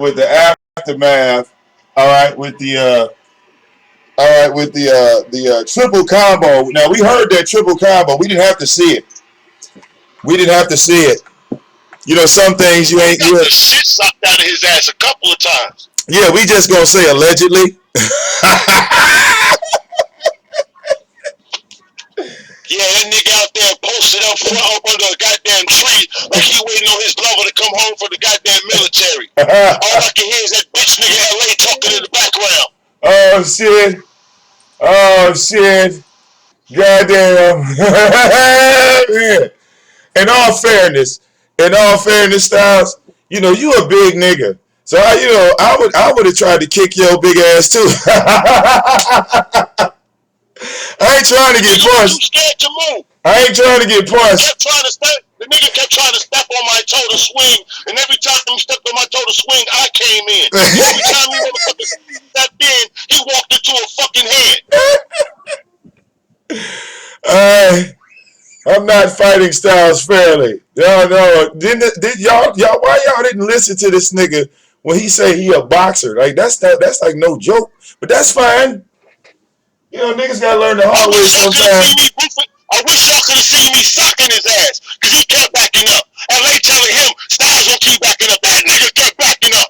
with the aftermath. All right, with the triple combo. Now we heard that triple combo. We didn't have to see it. We didn't have to see it. You know, some things you ain't. He got the shit sucked out of his ass a couple of times. Yeah, we just gonna say allegedly. Yeah, that nigga out there posted up front up under a goddamn tree like he waiting on his lover to come home from the goddamn military. All I can hear is that bitch nigga LA talking in the background. Oh shit. Oh shit. Goddamn. In all fairness, Stylez, you know, you a big nigga. So I would have tried to kick your big ass too. I ain't trying to get punched. Too scared to move. I ain't trying to get punched. The nigga kept trying to step on my toe to swing, and every time he stepped on my toe to swing, I came in. Every time he motherfucker stepped in, he walked into a fucking head. I'm not fighting Stylez fairly. No. Did y'all why y'all didn't listen to this nigga when he say he a boxer? Like that's like no joke. But that's fine. You know, niggas gotta learn the hard way sometimes. I wish y'all could have seen me sucking his ass, because he kept backing up. LA telling him, Stylez gonna keep backing up. That nigga kept backing up.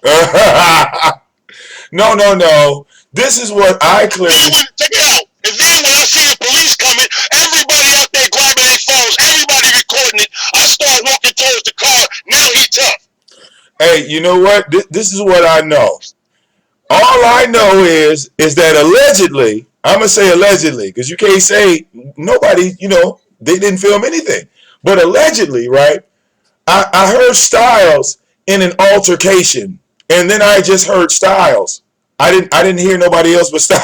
No. This is what I clearly... Check it out. And then when I see the police coming, everybody out there grabbing their phones, everybody recording it. I start walking towards the car. Now he tough. Hey, you know what? This is what I know. All I know is that allegedly... I'm going to say allegedly, because you can't say nobody, you know, they didn't film anything. But allegedly, right, I heard Stylez in an altercation, and then I just heard Stylez. I didn't hear nobody else but Stylez.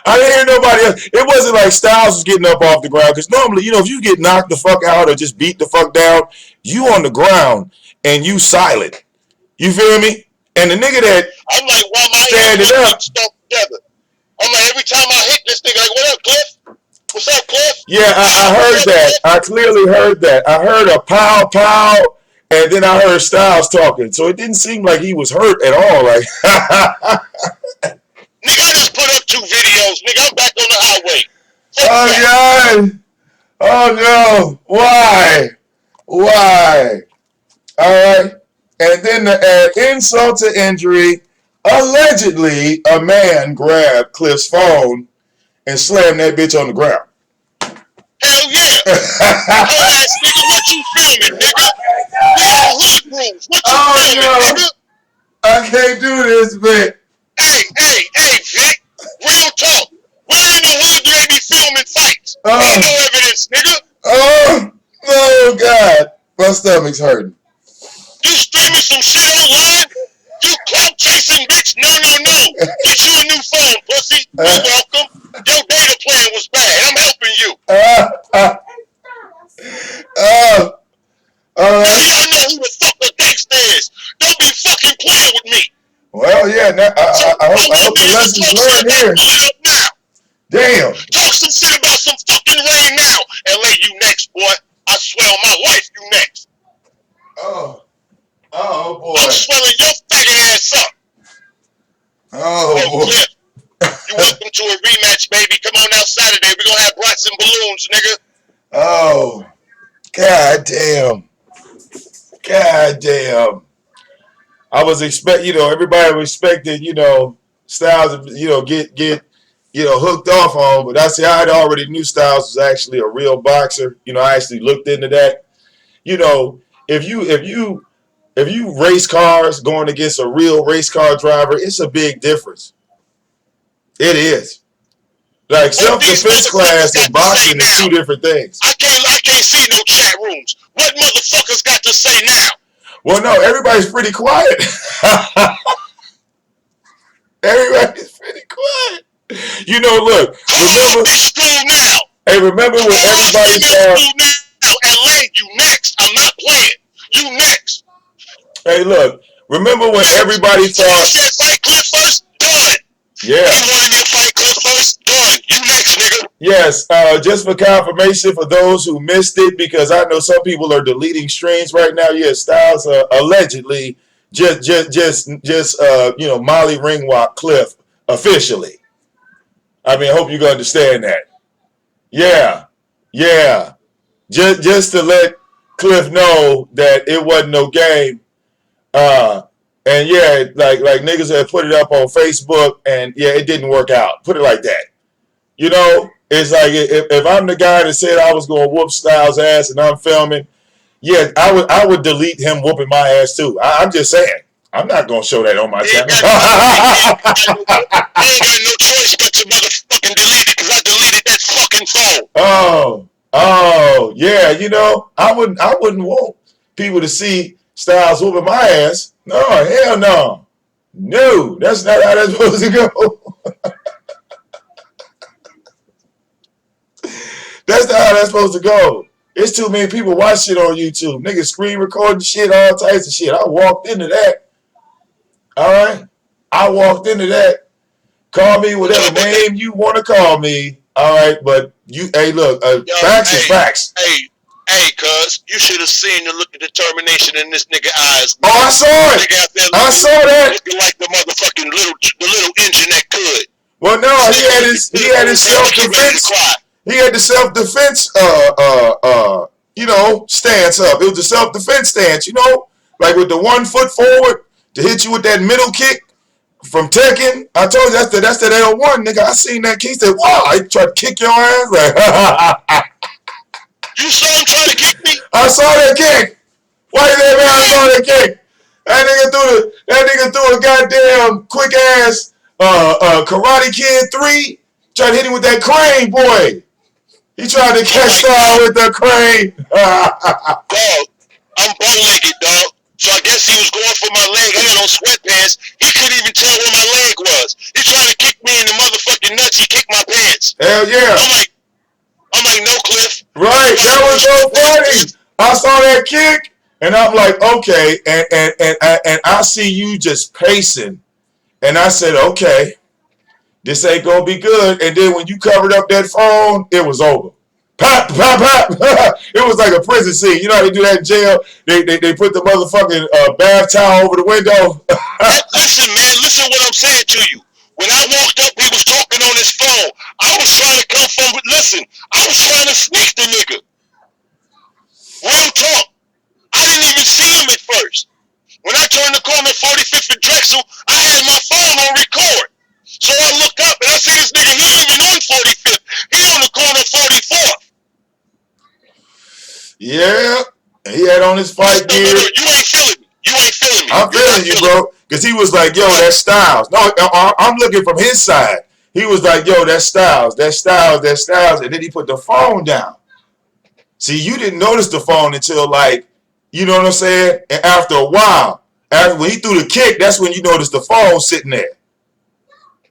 I didn't hear nobody else. It wasn't like Stylez was getting up off the ground, because normally, you know, if you get knocked the fuck out or just beat the fuck down, you on the ground and you silent. You feel me? And the nigga that I'm like, why my standing up together? I'm like, every time I hit this nigga, like, what up, Cliff? What's up, Cliff? Yeah, I heard that. I clearly heard that. I heard a pow pow, and then I heard Stylez talking. So it didn't seem like he was hurt at all. Like, nigga, I just put up 2 videos. Nigga, I'm back on the highway. Oh God! Oh no! Why? All right. And then to add insult to injury, allegedly a man grabbed Cliff's phone and slammed that bitch on the ground. Hell yeah! Ass nigga, what you filming, nigga? We all hood rules. What you filming, nigga? I can't do this, Vic. Hey, Vic. Real talk. Where in the hood do they be filming fights? Ain't no evidence, nigga. Oh God. My stomach's hurting. You streaming some shit online? You clout chasing bitch? No. Get you a new phone, pussy. You're welcome. Your data plan was bad. I'm helping you. Now y'all know who the fuck the gangster is. Don't be fucking playing with me. Well, yeah. I hope the lessons learned here. Damn. Talk some shit about some fucking rain now. LA, you next, boy. I swear on my life, you next. Oh boy. I'm swelling your faggot ass up. Oh boy. Cliff, you welcome to a rematch, baby. Come on out Saturday. We're gonna have brats and balloons, nigga. Oh. God damn. I was everybody expected, Stylez to, get hooked off on, but I already knew Stylez was actually a real boxer. I actually looked into that. If you race cars going against a real race car driver, it's a big difference. It is. Like self-defense class and boxing is 2 different things. I can't see no chat rooms. What motherfuckers got to say now? Well, no, everybody's pretty quiet. Everybody's pretty quiet. Look. Remember when everybody thought. LA, you next. I'm not playing. You next. Hey, look. Remember when everybody thought. Fight Cliff first? Done. Yeah. You wanted me to fight Cliff first? Done. You next, nigga. Yes, just for confirmation for those who missed it, because I know some people are deleting streams right now. Yes, Styles allegedly just Molly Ringwalk Cliff officially. I mean, I hope you can understand that. Yeah, yeah. Just to let Cliff know that it wasn't no game. Uh, and yeah, like niggas had put it up on Facebook, and yeah, it didn't work out. Put it like that. You know, it's like if I'm the guy that said I was going to whoop Styles' ass and I'm filming, yeah, I would delete him whooping my ass too. I'm just saying. I'm not going to show that on my channel. I ain't got no choice but to motherfucking delete it because I deleted that fucking phone. Oh, yeah. You know, I wouldn't want people to see Styles whooping my ass. No, hell no. No, that's not how that's supposed to go. That's not how that's supposed to go. It's too many people watch shit on YouTube. Niggas screen recording shit, all types of shit. I walked into that. All right? I walked into that. Call me whatever name you want to call me. All right? But hey, look, facts is facts. Hey, cuz, you should have seen the look of determination in this nigga eyes. Oh, I saw it. I saw that. Looking like the motherfucking little engine that could. Well, no, he had his self-defense. He had the self-defense, stance up. It was the self-defense stance, like with the 1 foot forward to hit you with that middle kick from Tekken. I told you that's that L1, nigga. I seen that kick. He said, wow, I tried to kick your ass. Like, you saw him trying to kick me? I saw that kick. Why you there, man? I saw that kick. That nigga threw a goddamn quick ass Karate Kid 3. Tried to hit him with that crane, boy. He tried to catch Style with the crane. Dog, I'm bow-legged, dog. So I guess he was going for my leg. I got on sweatpants. He couldn't even tell where my leg was. He tried to kick me in the motherfucking nuts. He kicked my pants. Hell yeah. I'm like, no, Cliff. Right, that was so funny. I saw that kick, and I'm like, okay, and I see you just pacing, and I said, okay, this ain't gonna be good. And then when you covered up that phone, it was over. Pop, pop, pop. It was like a prison scene. You know how they do that in jail? They put the motherfucking bath towel over the window. Listen, man, listen what I'm saying to you. When I walked up, he was talking on his phone. I was trying to come from, listen, I was trying to sneak the nigga. Real talk. I didn't even see him at first. When I turned the corner 45th and Drexel, I had my phone on record. So I look up and I see this nigga, he ain't even on 45th. He on the corner 44th. Yeah. He had on his fight gear. You ain't feeling me. You ain't feeling me. I'm feeling you, bro. Because he was like, yo, that's Styles. No, I'm looking from his side. He was like, yo, that's Styles. That's Styles. That's Styles. And then he put the phone down. See, you didn't notice the phone until, like, you know what I'm saying? And after a while, when he threw the kick, that's when you noticed the phone sitting there.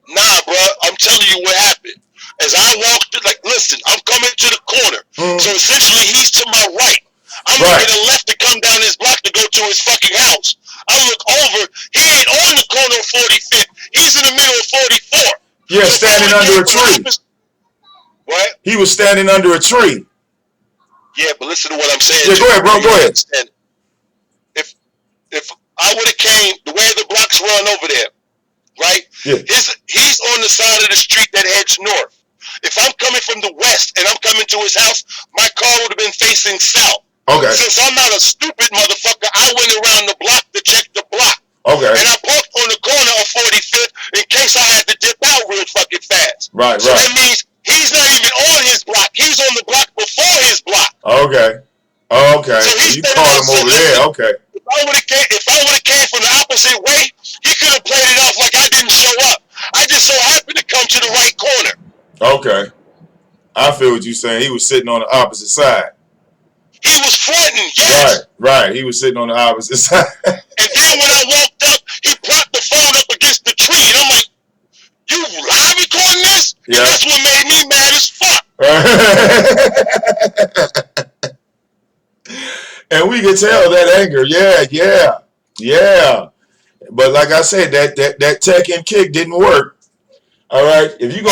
Nah, bro. I'm telling you what happened. As I walked, like, listen, I'm coming to the corner. So essentially, he's to my right. I'm looking to the left to come down his block to go to his fucking house. I look over. He ain't on the corner of 45th. He's in the middle of 44. Yeah, so standing under a tree. What? He was standing under a tree. Yeah, but listen to what I'm saying. Yeah, go ahead, bro. Go ahead. If I would have came the way the blocks run over there, right? Yeah. He's on the side of the street that heads north. If I'm coming from the west and I'm coming to his house, my car would have been facing south. Okay. Since I'm not a stupid motherfucker, I went around the block to check the block. Okay. And I parked on the corner of 45th in case I had to dip out real fucking fast. Right, so that means he's not even on his block. He's on the block before his block. Okay. Okay. So you called him over there. Okay. If I would have came from the opposite way, he could have played it off like I didn't show up. I just so happened to come to the right corner. Okay. I feel what you're saying. He was sitting on the opposite side. He was fronting, yes. Right. He was sitting on the opposite side. And then when I walked up, he propped the phone up against the tree. And I'm like, you live recording this? Yeah. And that's what made me mad as fuck. And we could tell that anger. Yeah. But like I said, that Tekken kick didn't work. All right, if you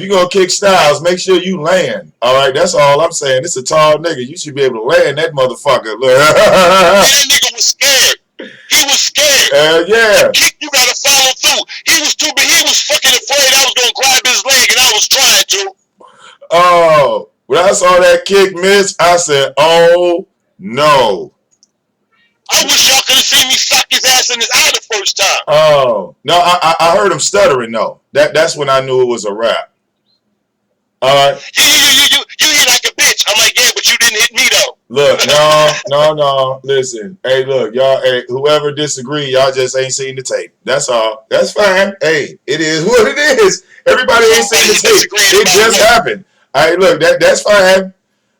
gonna kick Styles, make sure you land. All right, that's all I'm saying. It's a tall nigga. You should be able to land that motherfucker. That nigga was scared. He was scared. Yeah. The kick, you gotta follow through. He was too big. He was fucking afraid I was gonna grab his leg, and I was trying to. Oh, when I saw that kick miss, I said, "Oh no." I wish y'all could have seen me suck his ass in his eye the first time. Oh no, I heard him stuttering though. That's when I knew it was a wrap. All right. You hit like a bitch. I'm like, yeah, but you didn't hit me though. Look, no. Listen, hey, look, y'all. Hey, whoever disagree, y'all just ain't seen the tape. That's all. That's fine. Hey, it is what it is. Everybody ain't seen the tape. It just happened. All right, look, that's fine.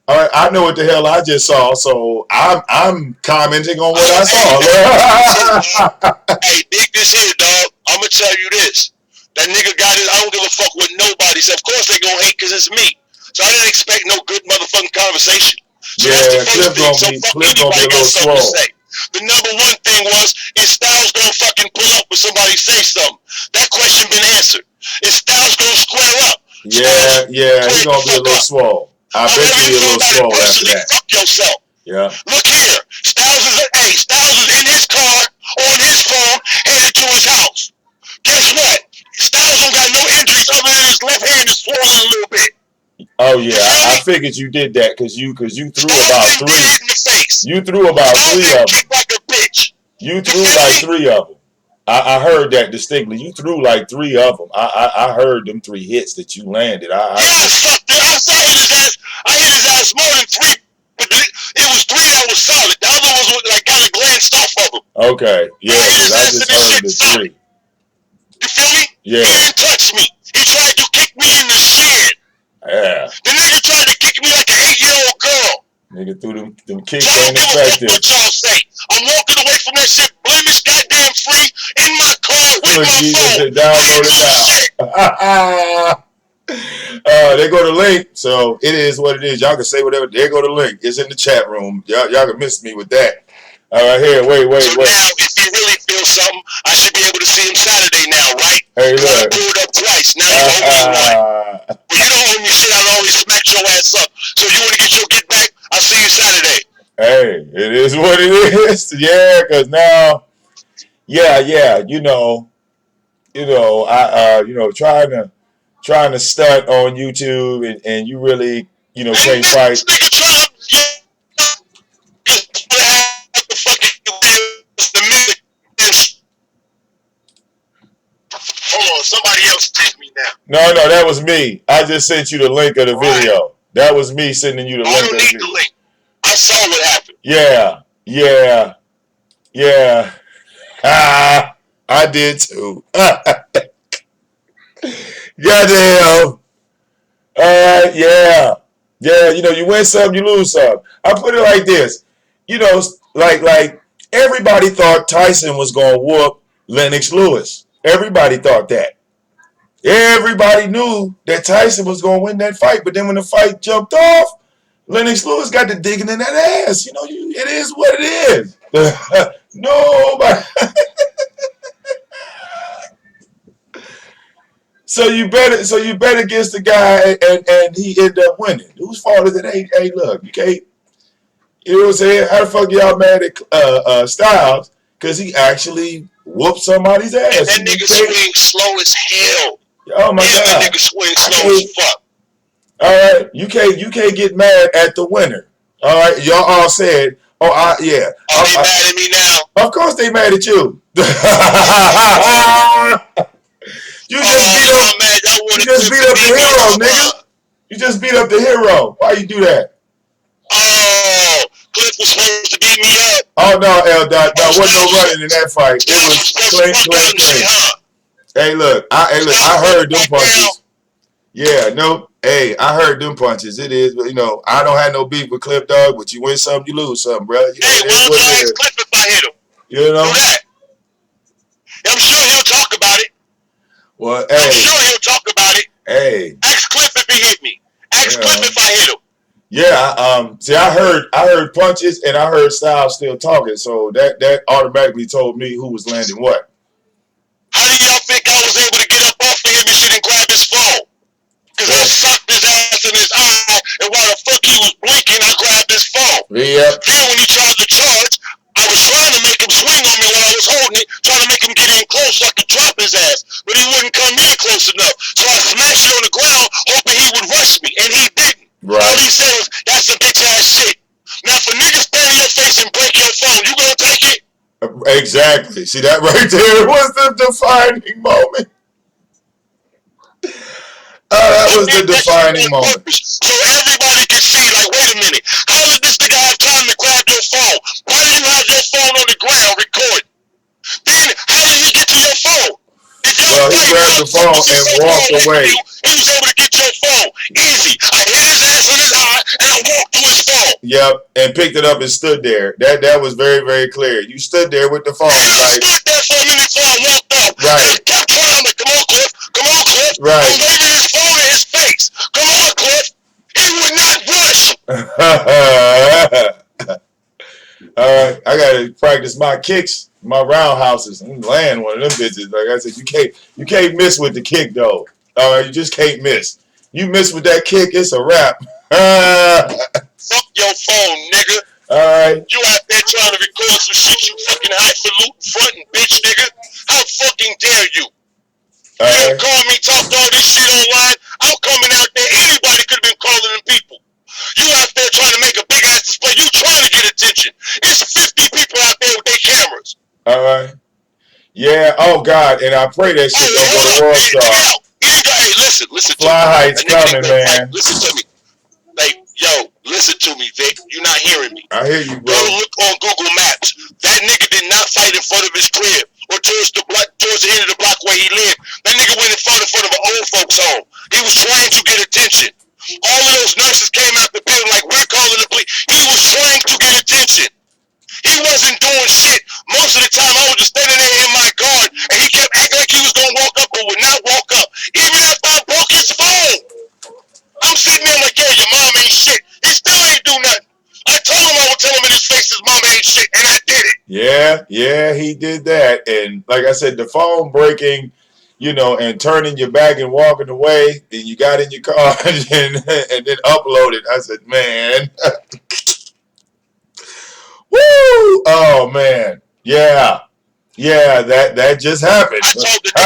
All right, I know what the hell I just saw, so I'm commenting on what I saw. Hey, dig this here, dog. I'm gonna tell you this. That nigga got it. I don't give a fuck what nobody said. Of course they gonna hate because it's me. So I didn't expect no good motherfucking conversation. So that's the first thing. So fuck anybody got something to say. The number one thing was, is Styles gonna fucking pull up when somebody say something? That question been answered. Is Styles gonna square up? Yeah, he's gonna be a little swole. I bet you a little swole after that. Fuck yourself. Yeah. Look here. Styles is in his car on his phone headed to his house. Guess what? Styles don't got no injuries other than his left hand is swollen a little bit. Oh yeah, I figured you did that because you threw Styles about been three. hit in the face. You threw about Styles 3 of them. kicked like a bitch. You threw like 3 of them. I heard that distinctly. You threw like 3 of them. I heard them 3 hits that you landed. I hit his ass more than 3, but it was 3 that was solid. The other was like kind of glanced off of him. Okay, yeah, because I just heard the 3. You feel me? Yeah. He didn't touch me. He tried to kick me in the shin. Yeah. The nigga tried to kick me like an 8-year-old girl. Nigga threw them kicks So I ain't don't give a fuck effective. what y'all say. I'm walking away from that shit blemished goddamn free in my car with Look, my Jesus, phone. download it now. They go to link, so it is what it is. Y'all can say whatever. There go the link. It's in the chat room. Y'all can miss me with that. All right, here, wait. So now, if he really feels something, I should be able to see him Saturday now, right? Hey, look. I look. pulled up twice. Now you owe me one. But you don't owe me shit. I'll always smack your ass up. So you want to get your get back? I'll see you Saturday. Hey, it is what it is. Yeah, because now, yeah, you know, I trying to stunt on YouTube and you really, can't fight. Hold on, somebody else take me now. No, that was me. I just sent you the link of the video. That was me sending you the link of the video. I don't need the link. I saw what happened. Yeah. I did too. Goddamn. Alright, yeah. You win some, you lose some. I put it like this. Like everybody thought Tyson was gonna whoop Lennox Lewis. Everybody thought that. Everybody knew that Tyson was gonna win that fight, but then when the fight jumped off, Lennox Lewis got to digging in that ass. It is what it is. Nobody. So you bet against the guy and he ended up winning. Whose fault is it? Hey, look, you can't. You know what I'm saying? How the fuck y'all mad at Stylez? Because he actually whooped somebody's ass. And that nigga swing slow as hell. Oh my God. That nigga swing slow as fuck. All right, you can't get mad at the winner. All right, y'all all said, yeah. Are they mad at me now? Of course they mad at you. You just beat up the hero, nigga. You just beat up the hero. Why you do that? Oh, Cliff was supposed to beat me up. Oh no, L. Dot. No, wasn't no running in that fight. It was clean. Hey, look. I heard them punches. Yeah, no. Hey, I heard them punches. It is, I don't have no beef with Cliff, dog, but you win some, you lose some, bro. Hey, why don't you ask Cliff if I hit him? You know? Do that. I'm sure he'll talk about it. Well, hey. I'm sure he'll talk about it. Hey. Ask Cliff if he hit me. Ask Cliff if I hit him. Yeah, see, I heard punches and I heard Stylez still talking, so that automatically told me who was landing what. How do y'all think I was able to get up off hit me shit and grab his phone. Because I socked his ass in his eye, and while the fuck he was blinking, I grabbed his phone. Yep. Then when he tried to charge, I was trying to make him swing on me while I was holding it, trying to make him get in close so I could drop his ass, but he wouldn't come in close enough. So I smashed it on the ground, hoping he would rush me, and he didn't. Right. All he said was, "That's some bitch ass shit." Now, if a nigga stand in your face and break your phone, you gonna take it? Exactly. See, that right there was the defining moment. That was the defining moment. So everybody can see, like, wait a minute, how did this nigga have time to grab your phone? Why do you have your phone on the ground recording? Then, how did he get to your phone? Well, he grabbed the phone and walked away. He was able to get your phone. Easy. I hit his ass in his eye, and I walked to his phone. Yep, and picked it up and stood there. That was very, very clear. You stood there with the phone. I stood there for a minute before I walked up. Right. And I kept trying to, come on, Cliff. Come on, Cliff. Right. I'm waving his phone in his face. Come on, Cliff. He would not rush. All right, I gotta practice my kicks, my roundhouses. I'm laying one of them bitches. Like I said, you can't miss with the kick though. All right, you just can't miss. You miss with that kick, it's a wrap. Fuck your phone, nigga. All right. You out there trying to record some shit, you fucking highfalutin frontin' bitch, nigga. How fucking dare you? All You right. call me, talk all this shit online. I'm coming out there. Anybody could have been calling them people. You out there trying to make a big ass display. You trying to get attention. It's 50 people out there with their cameras. All right. Yeah. Oh God. And I pray that shit don't go to World Star. Hey, listen to Fly me. Heights coming, man. Listen to me. Like, yo, listen to me, Vic. You're not hearing me. I hear you, bro. Go look on Google Maps. That nigga did not fight in front of his crib or towards the end of the block where he lived. That nigga went in front of an old folks home. He was trying to get attention. All of those nurses came out the building like, we're calling the police. He was trying to get attention. He wasn't doing shit. Most of the time, I was just standing there in my guard, and he kept acting like he was going to walk up, but would not walk up. Even after I broke his phone. I'm sitting there like, yeah, your mom ain't shit. He still ain't do nothing. I told him I would tell him in his face his mom ain't shit, and I did it. Yeah, he did that. And like I said, the phone breaking, and turning your back and walking away, then you got in your car and then uploaded. I said, man. Woo! Oh, man. Yeah, that just happened. I told the nigga,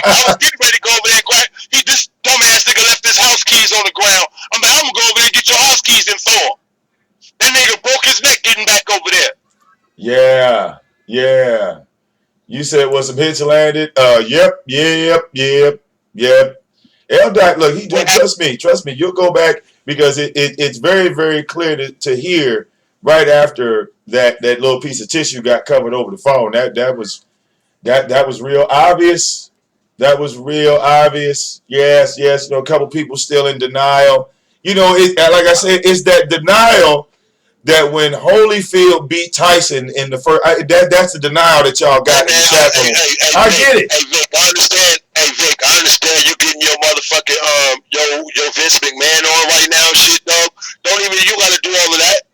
I was getting ready to go over there and grab. This dumbass nigga left his house keys on the ground. I'm like, I'm going to go over there and get your house keys and phone. That nigga broke his neck getting back over there. Yeah. You said was some hits landed? Yep. L-Dot, look, he trust me, you'll go back because it's very, very clear to hear right after that little piece of tissue got covered over the phone. That was real obvious. That was real obvious. Yes. A couple people still in denial. Like I said, it's that denial that when Holyfield beat Tyson in the first, that's the denial that y'all got in the chat room. I get it. Hey Vic, I understand. Hey Vic, I understand you getting your motherfucking your Vince McMahon on right now and shit, dog. Don't even you gotta do all of that.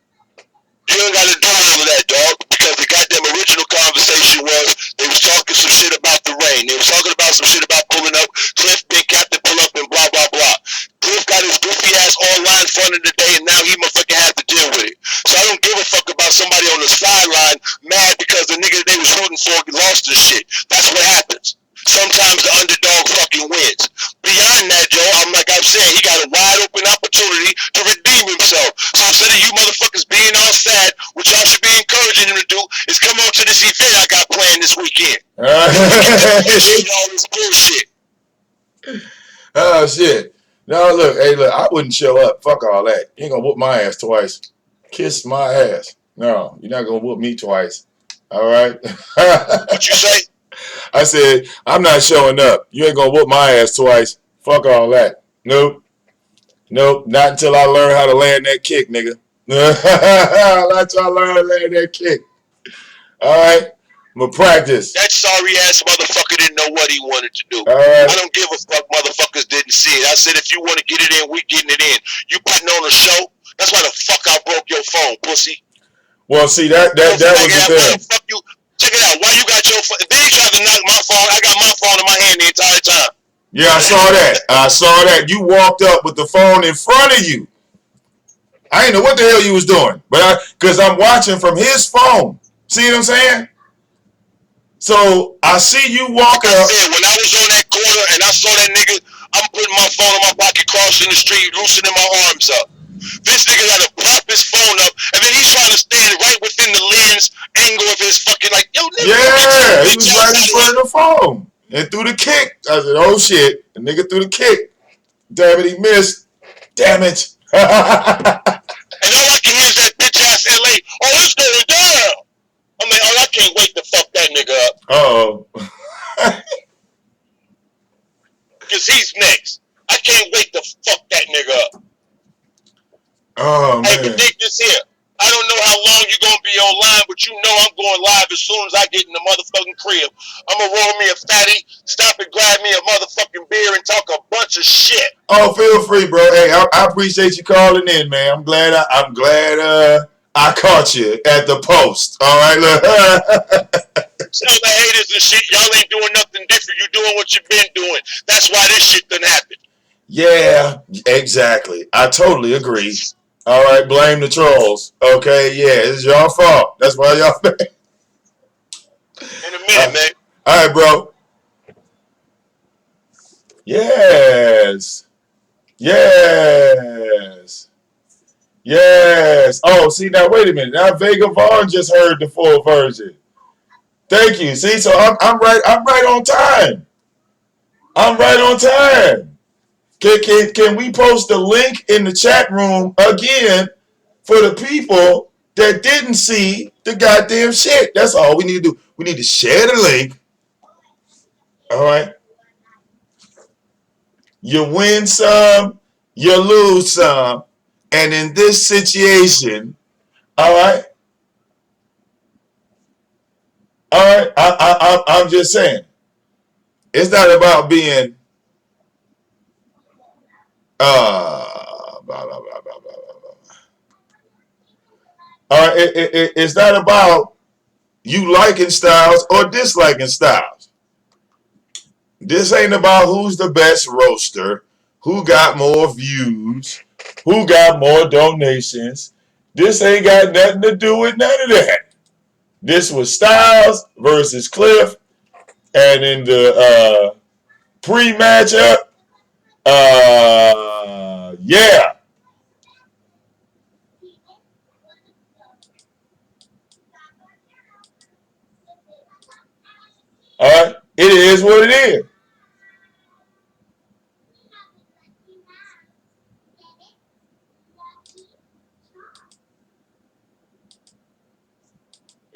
You ain't gotta do all of that, dog. Because the goddamn original conversation was they was talking some shit about the rain. They was talking about some shit about pulling up. Cliff, big captain, pull up and blah blah blah. Cliff got his goofy ass online in front of the day, and now he motherfucking have to deal with it. So I don't give a fuck about somebody on the sideline mad because the nigga they was rooting for lost his shit. That's what happens. Sometimes the underdog fucking wins. Beyond that, Joe, like I've said, he got a wide open opportunity to redeem himself. So instead of you motherfuckers being all sad, what y'all should be encouraging him to do is come on to this event I got planned this weekend. All this bullshit. Oh shit. No, look, I wouldn't show up. Fuck all that. You ain't gonna whoop my ass twice. Kiss my ass. No, you're not gonna whoop me twice. All right. What you say? I said, I'm not showing up. You ain't gonna whoop my ass twice. Fuck all that. Nope. Not until I learn how to land that kick, nigga. Not until I learn how to land that kick. All right. I'm gonna practice. That sorry ass motherfucker didn't know what he wanted to do. All right. I don't give a fuck. Motherfuckers didn't see it. I said, if you want to get it in, we getting it in. You putting on a show. That's why the fuck I broke your phone, pussy. Well, see that was the thing. Fuck you. Check it out. Why you got your phone? Then he tried to knock my phone. I got my phone in my hand the entire time. Yeah, I saw that. I saw that. You walked up with the phone in front of you. I didn't know what the hell you was doing, but because I'm watching from his phone. See what I'm saying? So I see you walk Like I up. said, when I was on that corner and I saw that nigga, I'm putting my phone in my pocket, crossing the street, loosening my arms up. This nigga got to prop his phone up, and then he's trying to stand right within the lens angle of his fucking, like, yo, nigga, Yeah, he bitch was ass right in out of front here. of the phone and threw the kick. I said, "Oh shit!" The nigga threw the kick. Damn it, he missed. Damn it. And all I can hear is that bitch ass LA, oh, it's going down. I'm like, oh, I can't wait to fuck that nigga up. Oh. Because he's next. I can't wait to fuck that nigga up. Oh Hey, man. predict this here. I don't know how long you're going to be online, but you know I'm going live as soon as I get in the motherfucking crib. I'm going to roll me a fatty, stop and grab me a motherfucking beer and talk a bunch of shit. Oh, feel free, bro. Hey, I appreciate you calling in, man. I'm glad I caught you at the post. All right, look. Tell the haters and shit, y'all ain't doing nothing different. You're doing what you've been doing. That's why this shit done happen. Yeah, exactly. I totally agree. All right, blame the trolls. Okay, yeah, it's your fault. That's why y'all. In a minute, man. All right, bro. Yes. Yes. Yes. Oh, see now. Wait a minute. Now Vega Vaughn just heard the full version. Thank you. See, so I'm right. I'm right on time. I'm right on time. Can we post the link in the chat room again for the people that didn't see the goddamn shit? That's all we need to do. We need to share the link. All right. You win some, you lose some, and in this situation, all right, all right. I'm just saying, it's not about being blah, blah, blah, blah, blah, blah. All right, it's not about you liking Styles or disliking Styles. This ain't about who's the best roaster, who got more views, who got more donations. This ain't got nothing to do with none of that. This was Styles versus Cliff, and in the pre-matchup, yeah, all right, it is what it is.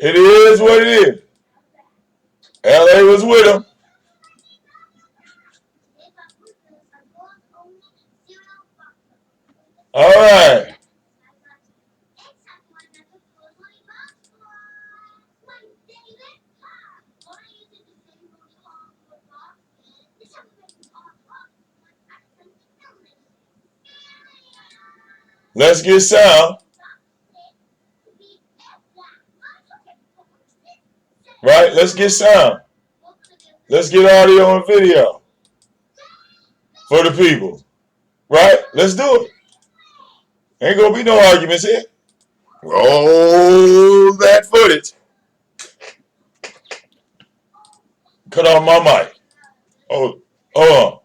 It is what it is. LA was with him. All right. Let's get sound. Right? Let's get sound. Let's get audio and video for the people. Right? Let's do it. Ain't gonna be no arguments here. Roll that footage. Cut off my mic. Oh, hold on.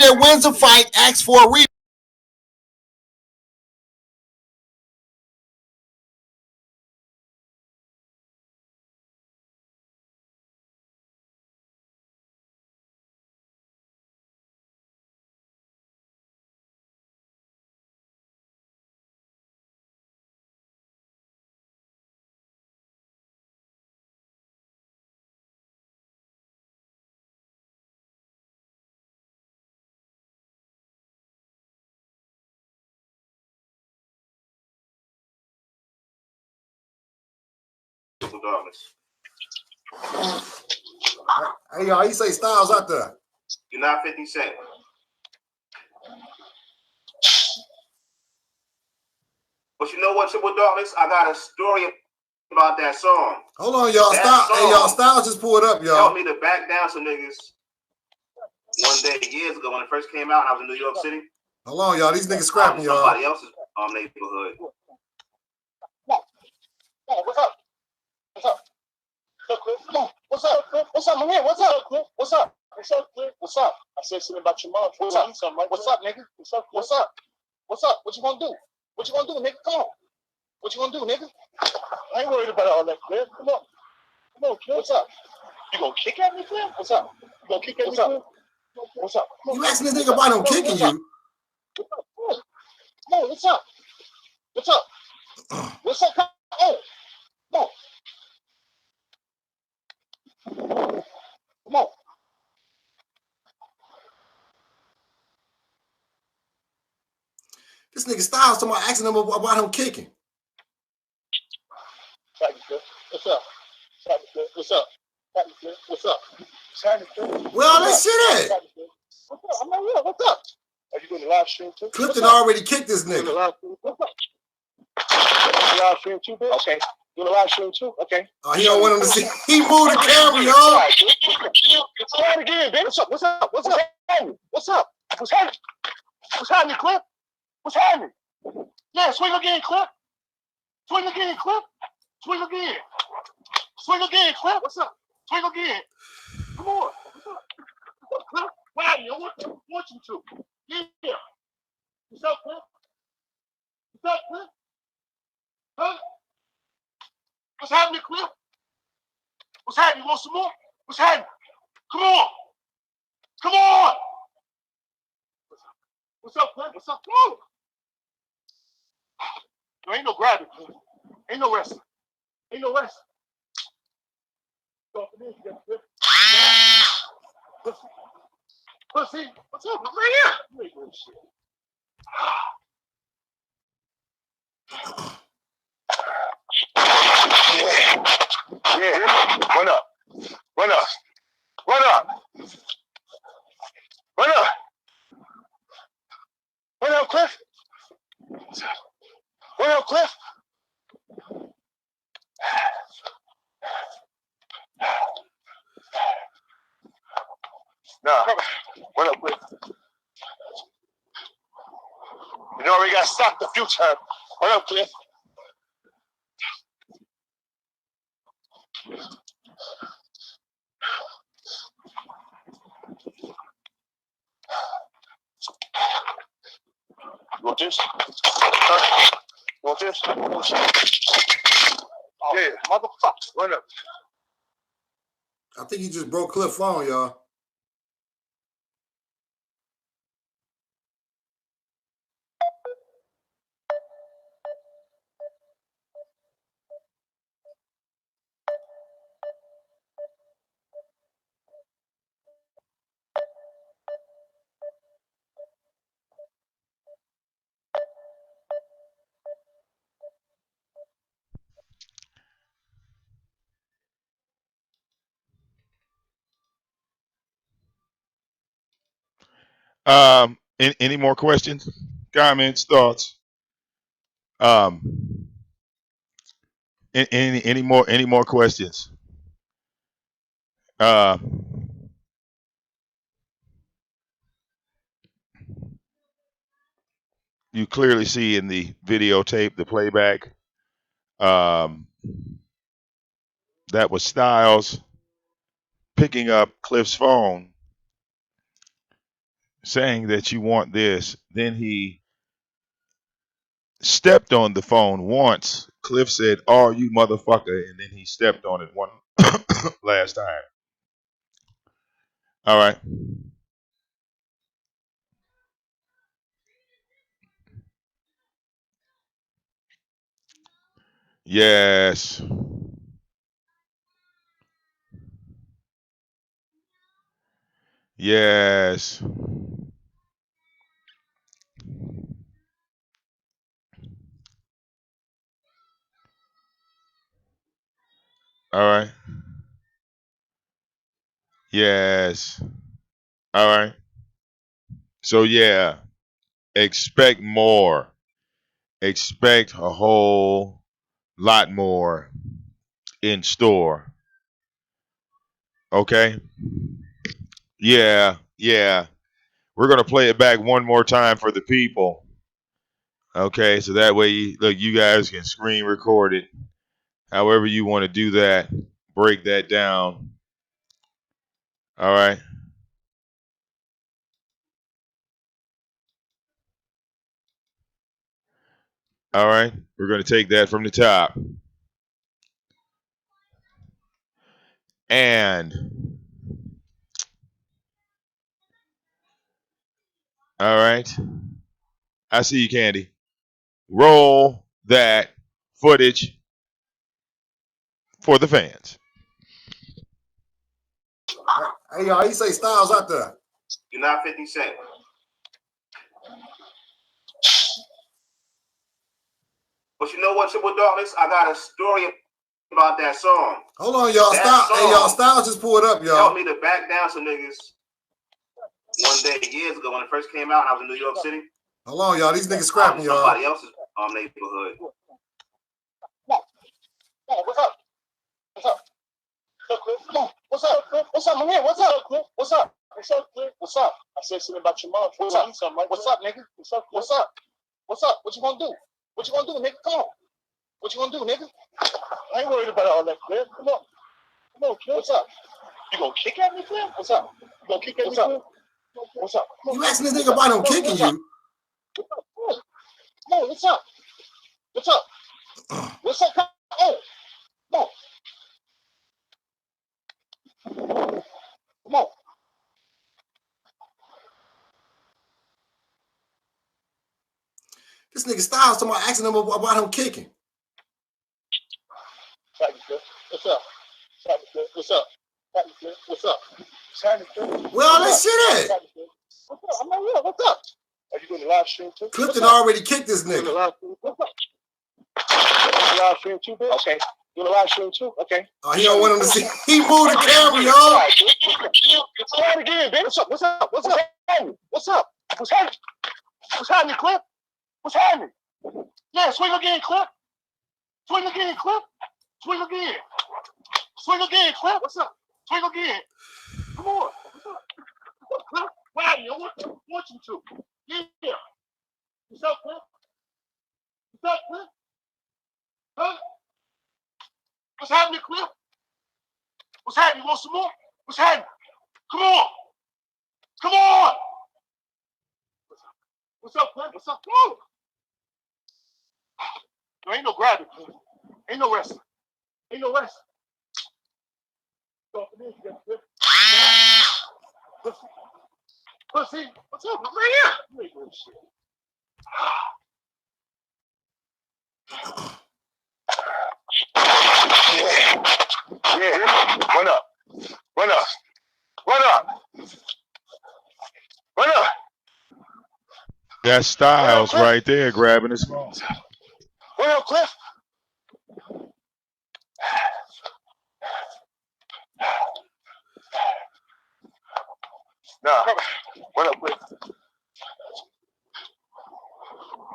that wins a fight asks for a rematch. Hey, y'all, he say Styles out there. You're not 50 Cent. But you know what, Triple Darkness? I got a story about that song. Hold on, y'all. Hey, y'all, Styles just pulled up, y'all. Helped me to back down some niggas one day years ago when it first came out. I was in New York City. Hold on, y'all. These niggas scrapping, y'all. Somebody else's neighborhood. What's up? What's up? Come on. What's up? What's up, my man? What's up? What's up? What's up, Cliff? What's up? I said something about your mom. What's up? What's up, nigga? What's up? What's up? What's up? What you gonna do? What you gonna do, nigga? Come on. What you gonna do, nigga? I ain't worried about all that, Cliff. Come on. Come on, Cliff. What's up? You gonna kick at me, Cliff? What's up? You gonna kick at me, Cliff? What's up? You asking this nigga about him kicking you? Come on, what's up? What's up? What's up? Come on. Come on. Come on. This nigga Styles talking about asking him about him kicking. What's up? What's up? What's up? Where all that shit at? What's up? I'm not real. What's up? Are you doing the live stream too? Clifton already kicked this nigga. What's up? Live stream too, bitch? Okay. You the live stream too? Okay. Oh, he don't want him to see. He moved the camera, y'all. Try it again, bitch. What's up? What's up? What's up? What's happening? What's happening, Clip? What's happening? Yeah, swing again, Clip. Swing again, Clip. Swing again. Swing again, Clip. What's up? Swing again. Come on. What's up? What's up, Clip? Wow, I want you to. Yeah. What's up, Clip? What's up, Clip? Huh? What's happening, Clip? What's happening? You want some more? What's happening? Come on. Come on. What's up, Clip? What's up? Come on. There ain't no grabbing, Clip. Ain't no wrestling. Ain't no wrestling. Pussy. What's up? I'm right here. You ain't doing shit. Yeah. Run up. Run up. Run up. Run up. Run up, Cliff. Run up, Cliff. No. Run up, Cliff. You know we got stopped a few times. Run up, Cliff. You want this? You want this? Oh, yeah, motherfucker. Run up. I think he just broke Cliff's phone, y'all. Any more questions, comments, thoughts? Any more questions? You clearly see in the videotape, the playback, that was Stylez picking up Cliff's phone saying that you want this. Then he stepped on the phone once. Cliff said, "Oh, you motherfucker," and then he stepped on it one last time. All right. Yes. Yes. All right. Yes. All right. So yeah, expect more. Expect a whole lot more in store. Okay? Yeah. Yeah. We're going to play it back one more time for the people. Okay? So that way, look, you guys can screen record it. However you want to do that, break that down. All right? All right? We're going to take that from the top. And, all right? I see you, Candy. Roll that footage for the fans. Hey, y'all, he say Stylez out there. You're not 50 Cent. But you know what, Triple Darkness? I got a story about that song. Hold on, y'all. Hey, y'all, Stylez just pulled up, y'all. Helped me to back down some niggas one day years ago when it first came out and I was in New York City. Hold on, y'all. These niggas scrapping, y'all. Somebody else's neighborhood. What's up? What's up? Come on. What's up? What's up, man? What's up? What's up? What's up, Cliff? What's up? I said something about your mom. What's up? What's up, nigga? What's up? What's up? What's up? What you gonna do? What you gonna do, nigga? Come on. What you gonna do, nigga? I ain't worried about all that, Cliff. Come on. Come on, Cliff. What's up? You gonna kick at me, Cliff? What's up? You gonna kick at me, Cliff? What's up? You asking this nigga about him kicking you? Come on, what's up? What's up? What's up? Come on. Come on. Come on. This nigga Stylez talking about asking him about him kicking. What's up? What's up? What's up? Where all that shit at? What's up? I'm not real. What's up? Are you doing the live stream too? Clifton already kicked this nigga. Live stream too, bitch? Okay. Doing the live stream too? Okay. Oh, he don't want him to see. He moved the camera, y'all. Try it again, bitch. What's up? What's up? What's happening? What's up? What's happening? What's happening, Clip? What's happening? Yeah, swing again, Clip. Swing again, Clip. Swing again. Swing again, Clip. What's up? Swing again. Come on. What's up? What's up, Clip? Wow, I want you to. Yeah. What's up, Clip? What's up, Clip? Huh? What's happening, Clip? What's happening? You want some more? What's happening? Come on. Come on. What's up, Clip? What's up? Come on. There ain't no grabbing, Clip. Ain't no wrestling. Ain't no wrestling. Pussy, what's up? I'm right here. You ain't doing shit. Yeah. Run up. Run up. Run up. Run up. That's Stylez right there grabbing his phone. Run up, Cliff. No. Run up, Cliff.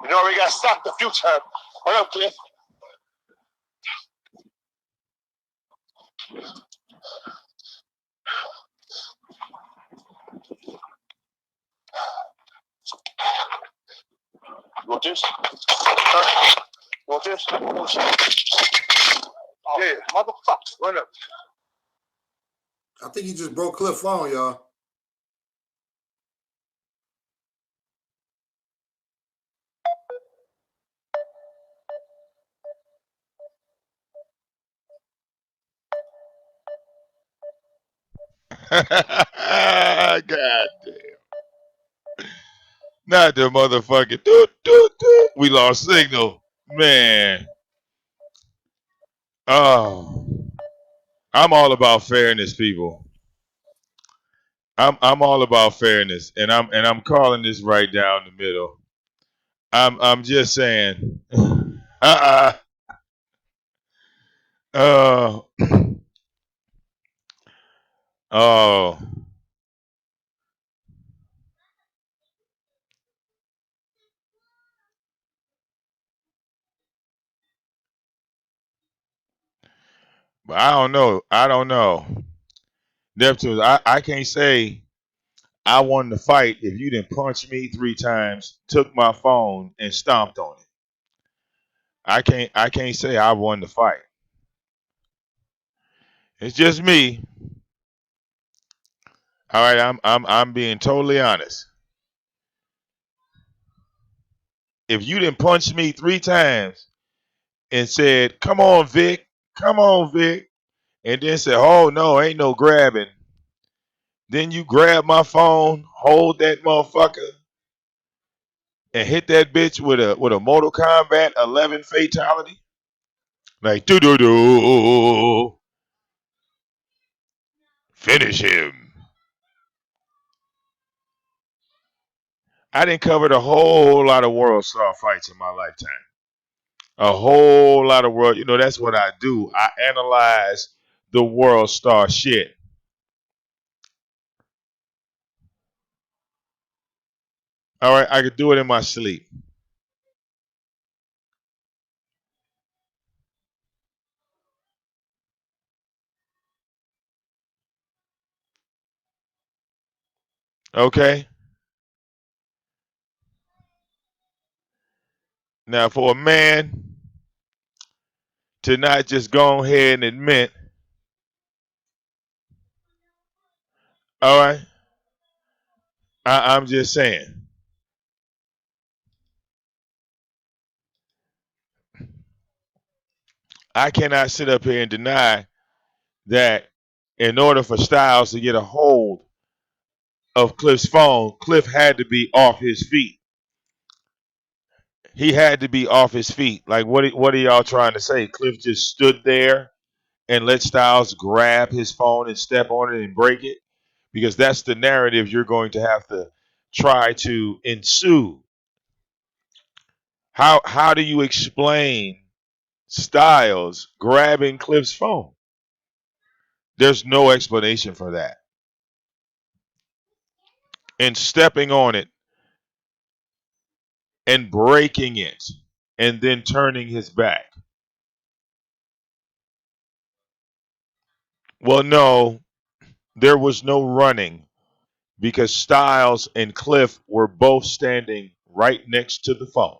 You know we got stopped a few times. Run up, Cliff. You want this? Huh? You want this? Oh, yeah, motherfucker. Run up. I think he just broke Cliff's phone, y'all. God, not the motherfucking we lost signal, man. Oh, I'm all about fairness, people. I'm all about fairness, and I'm calling this right down the middle. I'm just saying. uh uh oh. But I don't know. I don't know. Neptune, I can't say I won the fight if you didn't punch me 3 times, took my phone, and stomped on it. I can't say I won the fight. It's just me. All right, I'm being totally honest. If you didn't punch me 3 times and said, "Come on, Vic, come on, Vic," and then said, "Oh no, ain't no grabbing," then you grab my phone, hold that motherfucker, and hit that bitch with a Mortal Kombat 11 fatality, like do do do, finish him. I didn't cover a whole lot of world star fights in my lifetime. A whole lot of world. That's what I do. I analyze the world star shit. All right, I could do it in my sleep. Okay. Now, for a man to not just go ahead and admit, all right, I'm just saying, I cannot sit up here and deny that in order for Styles to get a hold of Cliff's phone, Cliff had to be off his feet. He had to be off his feet. Like, what are y'all trying to say? Cliff just stood there and let Styles grab his phone and step on it and break it? Because that's the narrative you're going to have to try to ensue. How do you explain Styles grabbing Cliff's phone? There's no explanation for that. And stepping on it and breaking it and then turning his back. Well, no, there was no running because Styles and Cliff were both standing right next to the phone.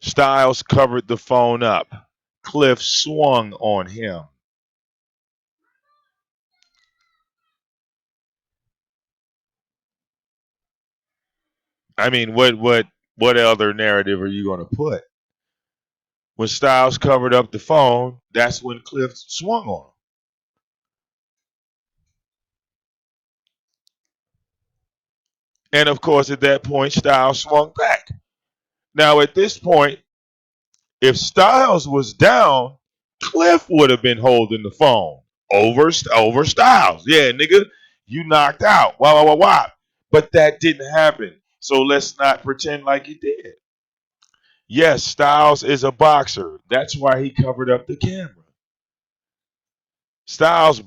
Styles covered the phone up. Cliff swung on him. I mean, what other narrative are you going to put? When Styles covered up the phone, that's when Cliff swung on him. And of course, at that point, Styles swung back. Now, at this point, if Styles was down, Cliff would have been holding the phone over Styles. Yeah, nigga, you knocked out. Wah, wah, wah, wah. But that didn't happen. So let's not pretend like it did. Yes, Styles is a boxer. That's why he covered up the camera. Styles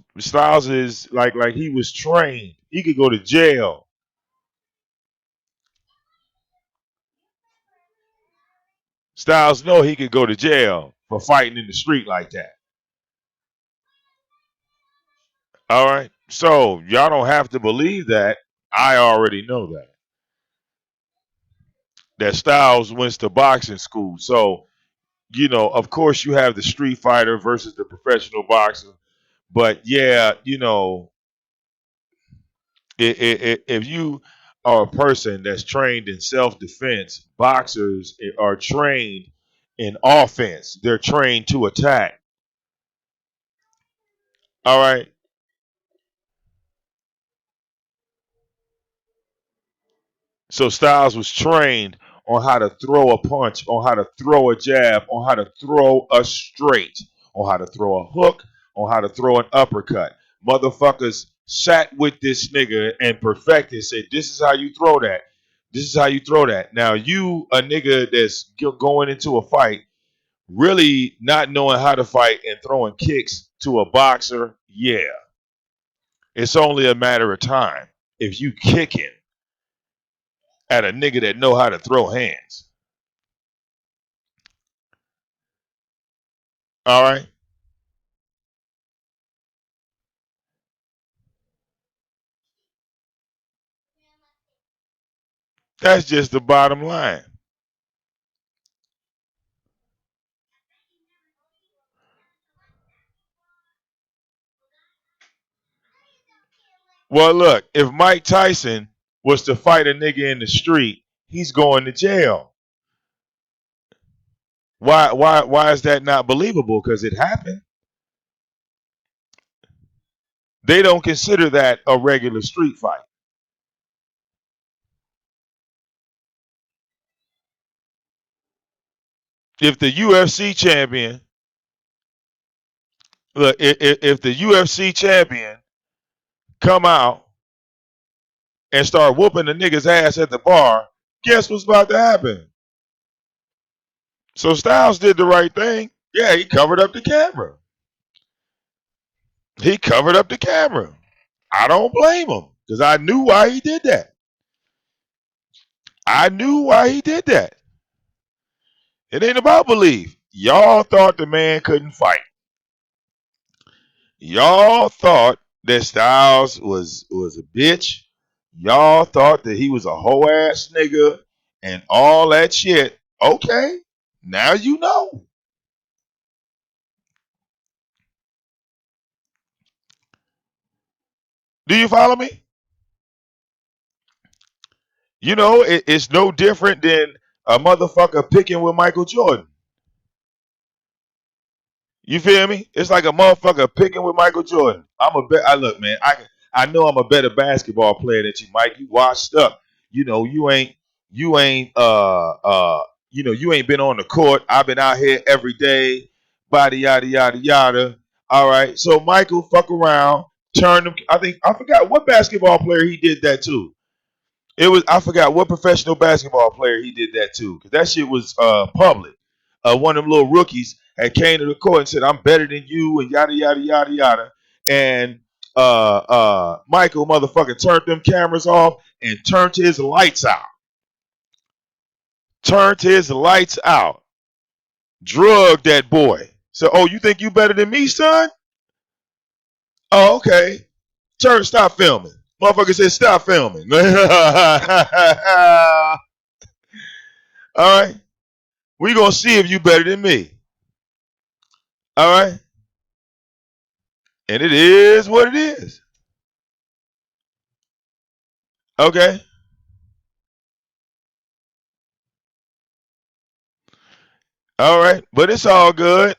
is like he was trained. He could go to jail. Styles know he could go to jail for fighting in the street like that. All right. So y'all don't have to believe that. I already know that. That Styles went to boxing school. So, of course you have the street fighter versus the professional boxer. But yeah, if you are a person that's trained in self-defense, boxers are trained in offense. They're trained to attack. All right. So Styles was trained on how to throw a punch, on how to throw a jab, on how to throw a straight, on how to throw a hook, on how to throw an uppercut. Motherfuckers sat with this nigga and perfected, said, this is how you throw that. This is how you throw that. Now, you, a nigga that's going into a fight, really not knowing how to fight and throwing kicks to a boxer, yeah, it's only a matter of time. If you kicking at a nigga that know how to throw hands. All right. That's just the bottom line. Well, look, if Mike Tyson was to fight a nigga in the street, he's going to jail. Why is that not believable? Because it happened. They don't consider that a regular street fight. If the UFC champion, look, if the UFC champion come out and start whooping the nigga's ass at the bar, guess what's about to happen? So Styles did the right thing. Yeah, he covered up the camera. He covered up the camera. I don't blame him because I knew why he did that. I knew why he did that. It ain't about belief. Y'all thought the man couldn't fight. Y'all thought that Styles was a bitch. Y'all thought that he was a hoe ass nigga and all that shit. Okay, now you know. Do you follow me? You know, it's no different than a motherfucker picking with Michael Jordan. You feel me? It's like a motherfucker picking with Michael Jordan. I look, man. I know I'm a better basketball player than you, Mike. You washed up. You know, you ain't you ain't been on the court. I've been out here every day. Body yada yada yada. All right. So Michael fuck around, turn him. I forgot what basketball player he did that to. It was I forgot what professional basketball player he did that to because that shit was public. One of them little rookies had came to the court and said, "I'm better than you," and yada yada yada yada. And Michael motherfucker turned them cameras off and turned his lights out. Turned his lights out. Drugged that boy. So, oh, you think you better than me, son? Oh, okay. Stop filming. Motherfucker said, stop filming. All right. We gonna see if you better than me. All right. And it is what it is. Okay. All right. But it's all good.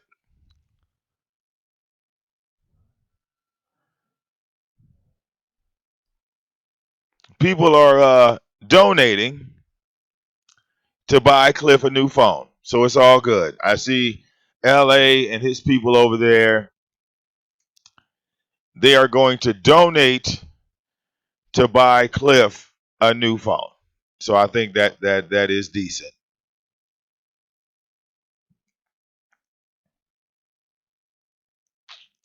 People are donating to buy Cliff a new phone. So it's all good. I see LA and his people over there. They are going to donate to buy Cliff a new phone. So I think that is decent.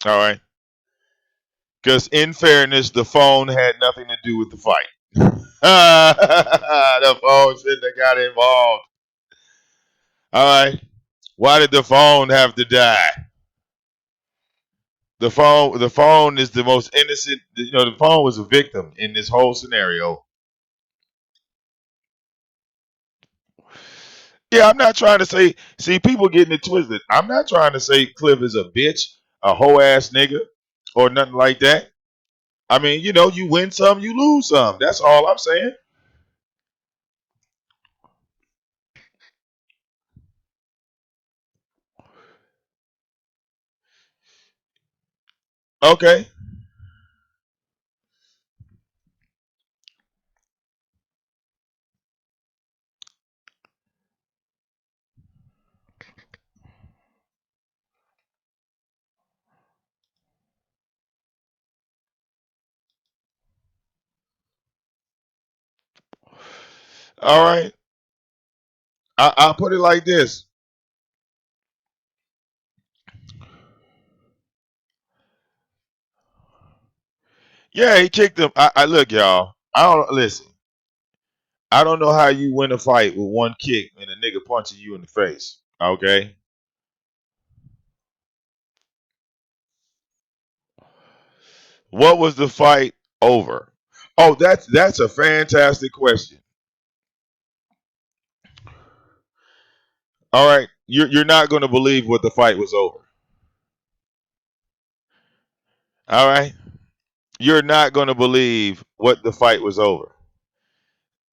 All right. Because in fairness, the phone had nothing to do with the fight. The phone shouldn't have got involved. All right. Why did the phone have to die? The phone is the most innocent. You know, the phone was a victim in this whole scenario. Yeah, I'm not trying to say. See, people getting it twisted. I'm not trying to say Cliff is a bitch, a hoe ass nigga, or nothing like that. I mean, you know, you win some, you lose some. That's all I'm saying. Okay. All right. I'll put it like this. Yeah, he kicked him. I look, y'all. I don't listen. I don't know how you win a fight with one kick and a nigga punching you in the face. Okay. What was the fight over? Oh, that's a fantastic question. All right, you're not going to believe what the fight was over. All right, you're not going to believe what the fight was over.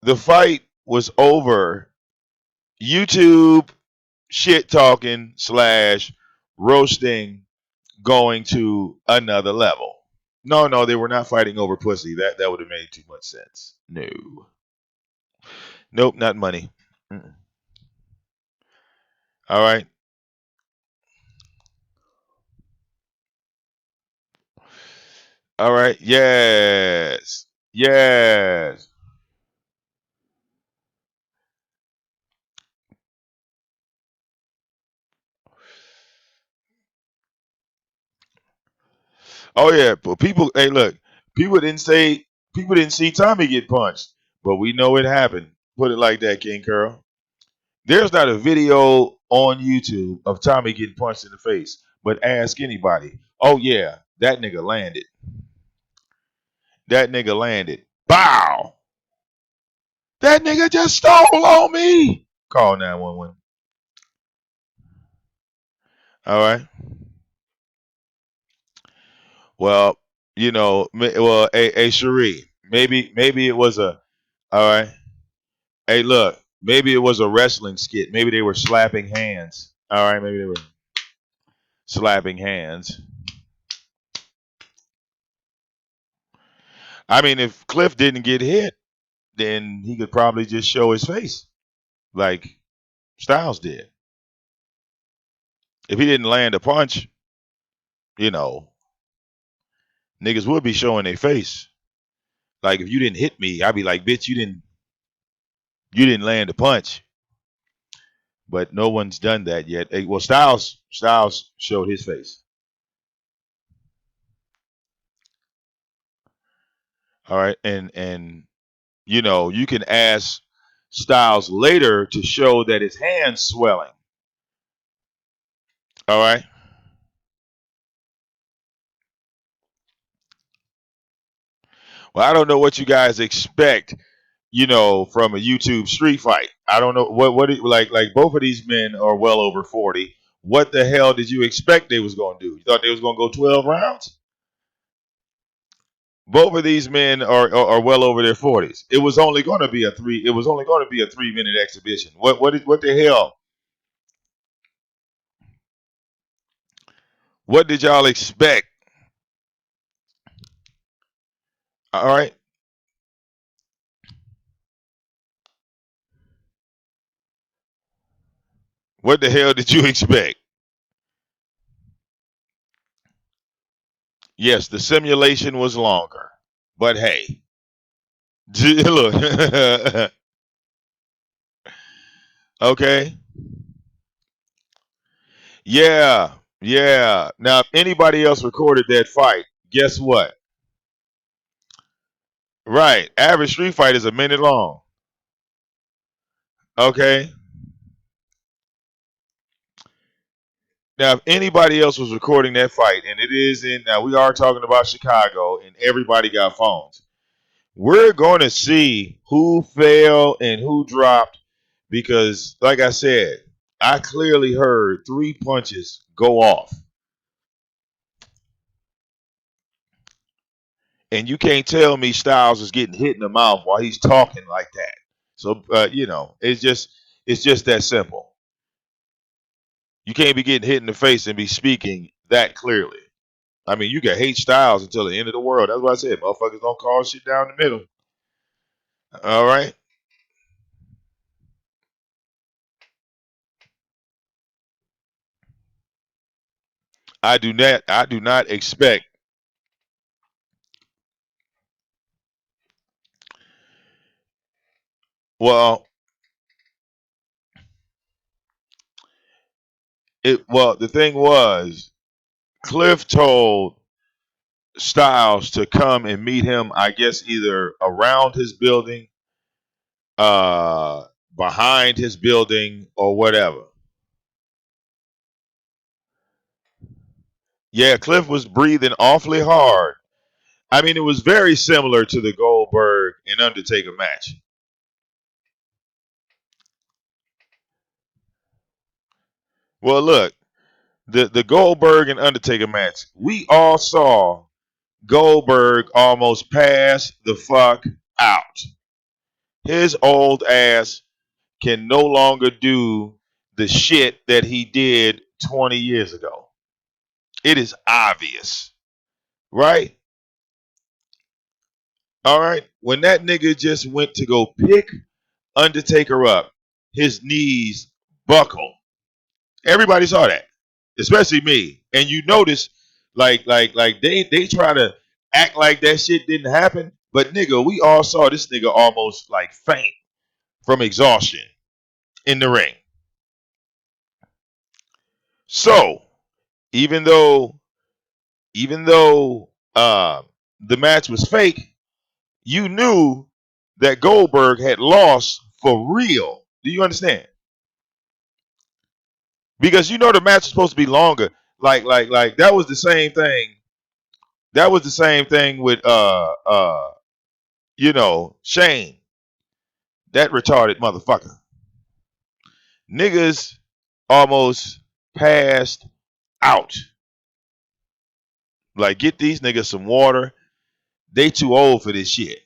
The fight was over YouTube shit talking slash roasting going to another level. No, no, they were not fighting over pussy. That would have made too much sense. No, nope, not money. Mm-mm. All right, all right, yes, yes. Oh yeah, but people. Hey, look, people didn't say people didn't see Tommy get punched, but we know it happened. Put it like that, King Curl. There's not a video on YouTube of Tommy getting punched in the face, but ask anybody. Oh yeah, that nigga landed. That nigga landed. Bow. That nigga just stole on me. Call 911. All right. Well, hey, Cherie, maybe it was a. All right. Hey, look, maybe it was a wrestling skit. Maybe they were slapping hands. All right, maybe they were slapping hands. I mean, if Cliff didn't get hit, then he could probably just show his face like Styles did. If he didn't land a punch, you know, niggas would be showing their face. Like if you didn't hit me, I'd be like, bitch, you didn't land a punch. But no one's done that yet. Well, Styles showed his face. All right, and you can ask Styles later to show that his hand's swelling. All right. Well, I don't know what you guys expect, from a YouTube street fight. I don't know like both of these men are well over 40. What the hell did you expect they was going to do? You thought they was going to go 12 rounds? Both of these men are well over their 40s. It was only going to be a 3-minute exhibition. What the hell? What did y'all expect? All right. What the hell did you expect? Yes, the simulation was longer. But hey, look. Okay. Yeah. Yeah. Now, if anybody else recorded that fight, guess what? Right. Average street fight is a minute long. Okay. Now, if anybody else was recording that fight, and it is now we are talking about Chicago, and everybody got phones. We're going to see who fell and who dropped because, like I said, I clearly heard 3 punches go off. And you can't tell me Styles is getting hit in the mouth while he's talking like that. So, it's just that simple. You can't be getting hit in the face and be speaking that clearly. I mean, you can hate Styles until the end of the world. That's what I said. Motherfuckers don't call shit down the middle. All right. I do not expect. Well, the thing was, Cliff told Styles to come and meet him, I guess either around his building, uh, behind his building, or whatever. Yeah, Cliff was breathing awfully hard. I mean, it was very similar to the Goldberg and Undertaker match. Well, look, the Goldberg and Undertaker match, we all saw Goldberg almost pass the fuck out. His old ass can no longer do the shit that he did 20 years ago. It is obvious, right? All right. When that nigga just went to go pick Undertaker up, his knees buckled. Everybody saw that, especially me. And you notice, like they try to act like that shit didn't happen, but nigga, we all saw this nigga almost like faint from exhaustion in the ring. So even though even though the match was fake, you knew that Goldberg had lost for real. Do you understand? Because you know the match was supposed to be longer. Like that was the same thing. That was the same thing with Shane. That retarded motherfucker. Niggas almost passed out. Like, get these niggas some water. They too old for this shit.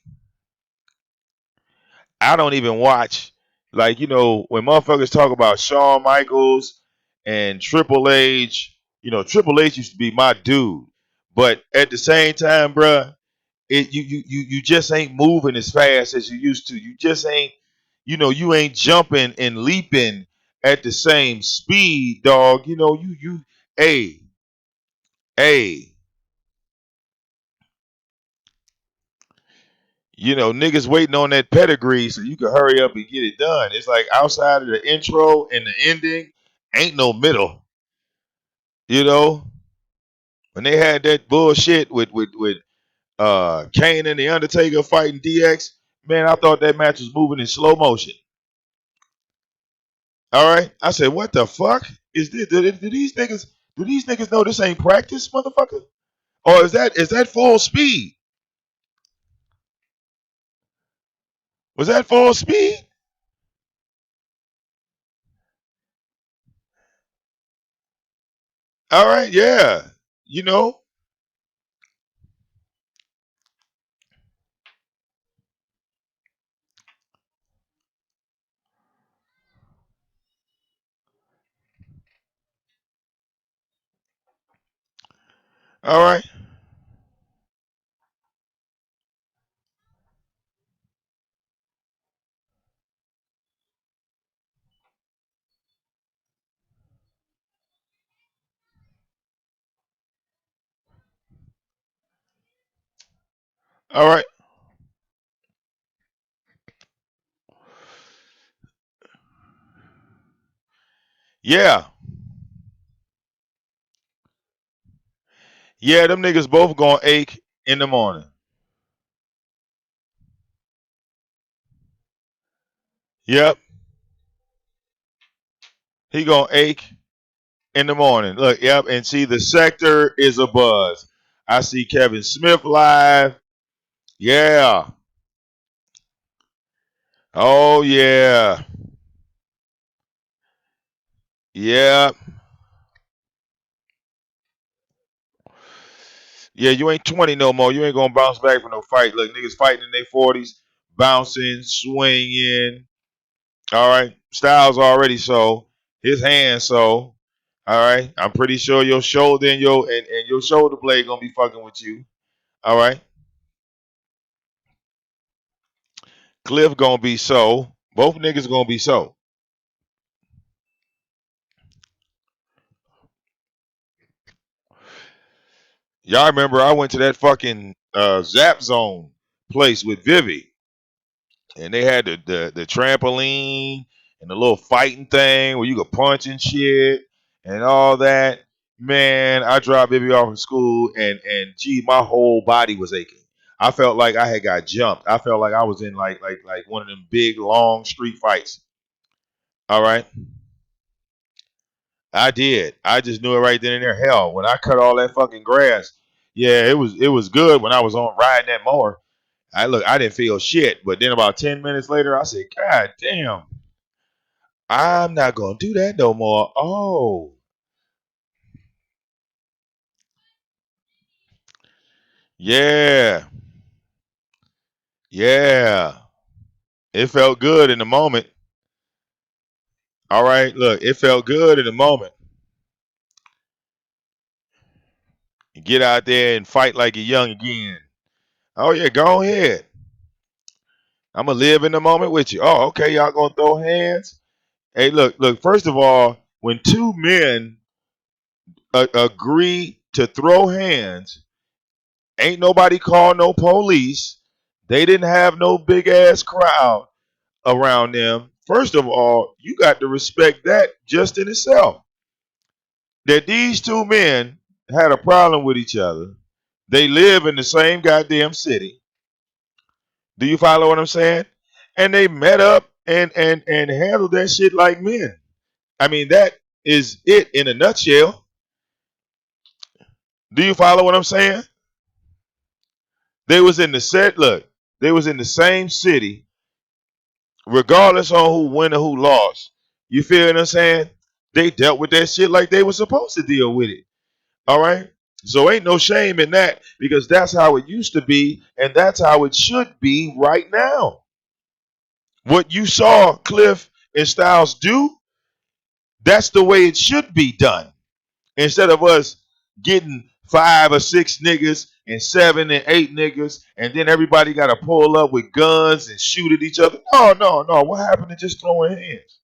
I don't even watch, like, when motherfuckers talk about Shawn Michaels and Triple H, Triple H used to be my dude. But at the same time, bruh, you just ain't moving as fast as you used to. You just ain't, you ain't jumping and leaping at the same speed, dog. Hey, hey, niggas waiting on that pedigree so you can hurry up and get it done. It's like outside of the intro and the ending, ain't no middle. When they had that bullshit with Kane and the Undertaker fighting DX, man, I thought that match was moving in slow motion. All right, I said, what the fuck is this? Do these niggas know this ain't practice, motherfucker? Or is that full speed? Was that full speed? All right, yeah. You know, all right, all right. Yeah, yeah. Them niggas both gonna ache in the morning. Yep, he gonna ache in the morning. Look, yep, and see the sector is a buzz. I see Kevin Smith live. Yeah. Oh yeah. Yeah. Yeah, you ain't 20 no more. You ain't gonna bounce back from no fight. Look, niggas fighting in their 40s, bouncing, swinging. All right. Styles already so. His hands so. All right. I'm pretty sure your shoulder and your shoulder blade gonna be fucking with you. All right. Cliff gonna be so. Both niggas gonna be so. Y'all remember I went to that fucking Zap Zone place with Vivi. and they had the trampoline and the little fighting thing where you could punch and shit and all that. Man, I dropped baby off from school and gee, my whole body was aching. I felt like I had got jumped. I felt like I was in like one of them big long street fights. All right. I did. I just knew it right then and there. Hell, when I cut all that fucking grass, yeah, it was good when I was on riding that mower. I didn't feel shit, but then about 10 minutes later, I said, God damn, I'm not gonna do that no more. Oh, yeah, yeah. It felt good in the moment. All right, look, it felt good in the moment. You get out there and fight like you're young again. Oh yeah, go ahead. I'm gonna live in the moment with you. Oh, okay, y'all gonna throw hands? Hey, look. First of all, when two men agree to throw hands, ain't nobody call no police. They didn't have no big ass crowd around them. First of all, you got to respect that just in itself. That these two men had a problem with each other. They live in the same goddamn city. Do you follow what I'm saying? And they met up and handled that shit like men. I mean, that is it in a nutshell. Do you follow what I'm saying? They was in the set. Look, they was in the same city, regardless on who won or who lost. You feel what I'm saying? They dealt with that shit like they were supposed to deal with it. All right. So ain't no shame in that because that's how it used to be, and that's how it should be right now. What you saw Cliff and Styles do, that's the way it should be done. Instead of us getting 5 or 6 niggas and 7 and 8 niggas, and then everybody got to pull up with guns and shoot at each other. No, no, no. What happened to just throwing hands?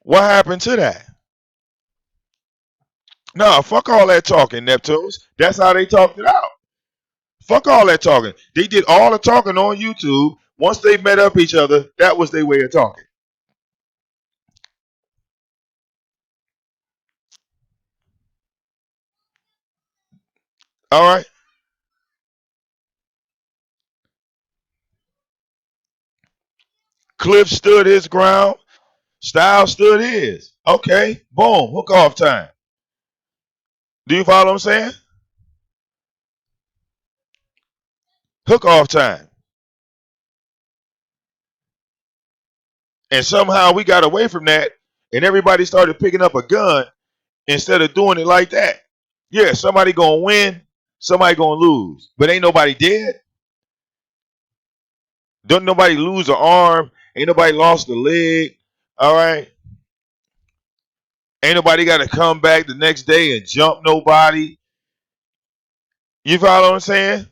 What happened to that? No, fuck all that talking, Neptunes. That's how they talked it out. Fuck all that talking. They did all the talking on YouTube. Once they met up each other, that was their way of talking. All right. Cliff stood his ground. Styles stood his. Okay. Boom. Hook off time. Do you follow what I'm saying? Hook off time. And somehow we got away from that and everybody started picking up a gun instead of doing it like that. Yeah, somebody gonna win, somebody gonna lose. But ain't nobody dead. Don't nobody lose an arm. Ain't nobody lost a leg. All right. Ain't nobody got to come back the next day and jump nobody. You follow what I'm saying?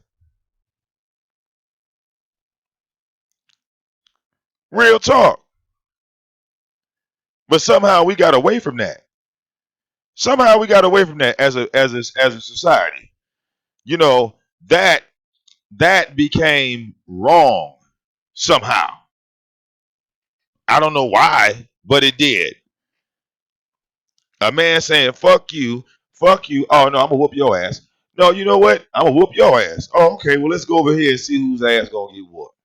Real talk. But somehow we got away from that. Somehow we got away from that as a society. You know, that became wrong somehow. I don't know why, but it did. A man saying, fuck you, fuck you. Oh, no, I'm going to whoop your ass. No, you know what? I'm going to whoop your ass. Oh, okay, well, let's go over here and see whose ass going to get whooped.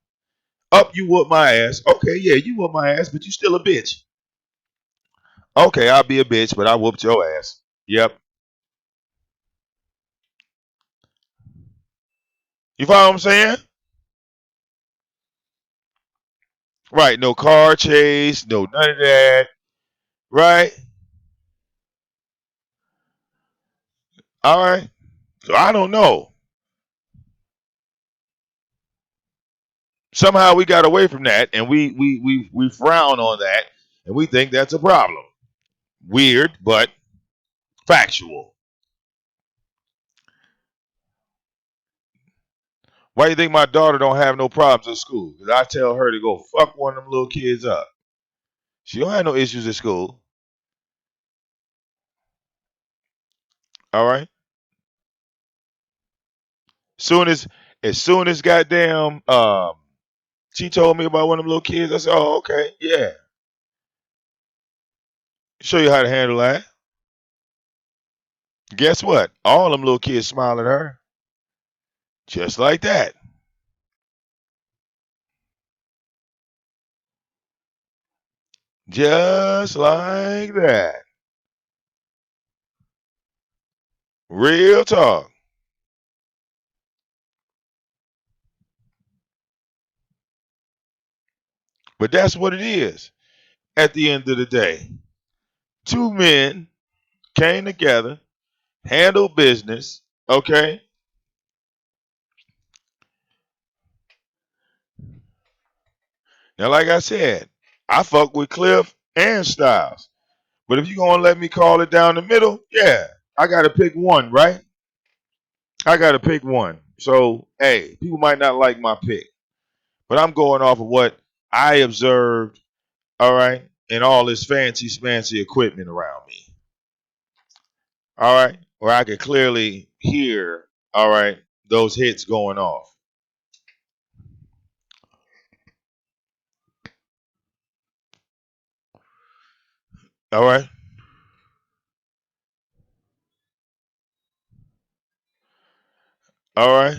Up, you whoop my ass. Okay, yeah, you whoop my ass, but you still a bitch. Okay, I'll be a bitch, but I whooped your ass. Yep. You follow what I'm saying? Right, no car chase, no none of that. Right? All right. So I don't know. Somehow we got away from that and we frown on that and we think that's a problem. Weird, but factual. Why do you think my daughter don't have no problems at school? Because I tell her to go fuck one of them little kids up. She don't have no issues at school. All right. Soon as goddamn She told me about one of them little kids. I said, oh, okay, yeah. Show you how to handle that. Guess what? All them little kids smiled at her. Just like that. Just like that. Real talk. But that's what it is at the end of the day. Two men came together, handled business, okay? Now, like I said, I fuck with Cliff and Stylez. But if you're going to let me call it down the middle, yeah, I got to pick one, right? I got to pick one. So, hey, people might not like my pick. But I'm going off of what I observed, all right, and all this fancy smancy equipment around me. All right, where I could clearly hear, all right, those hits going off. All right. All right.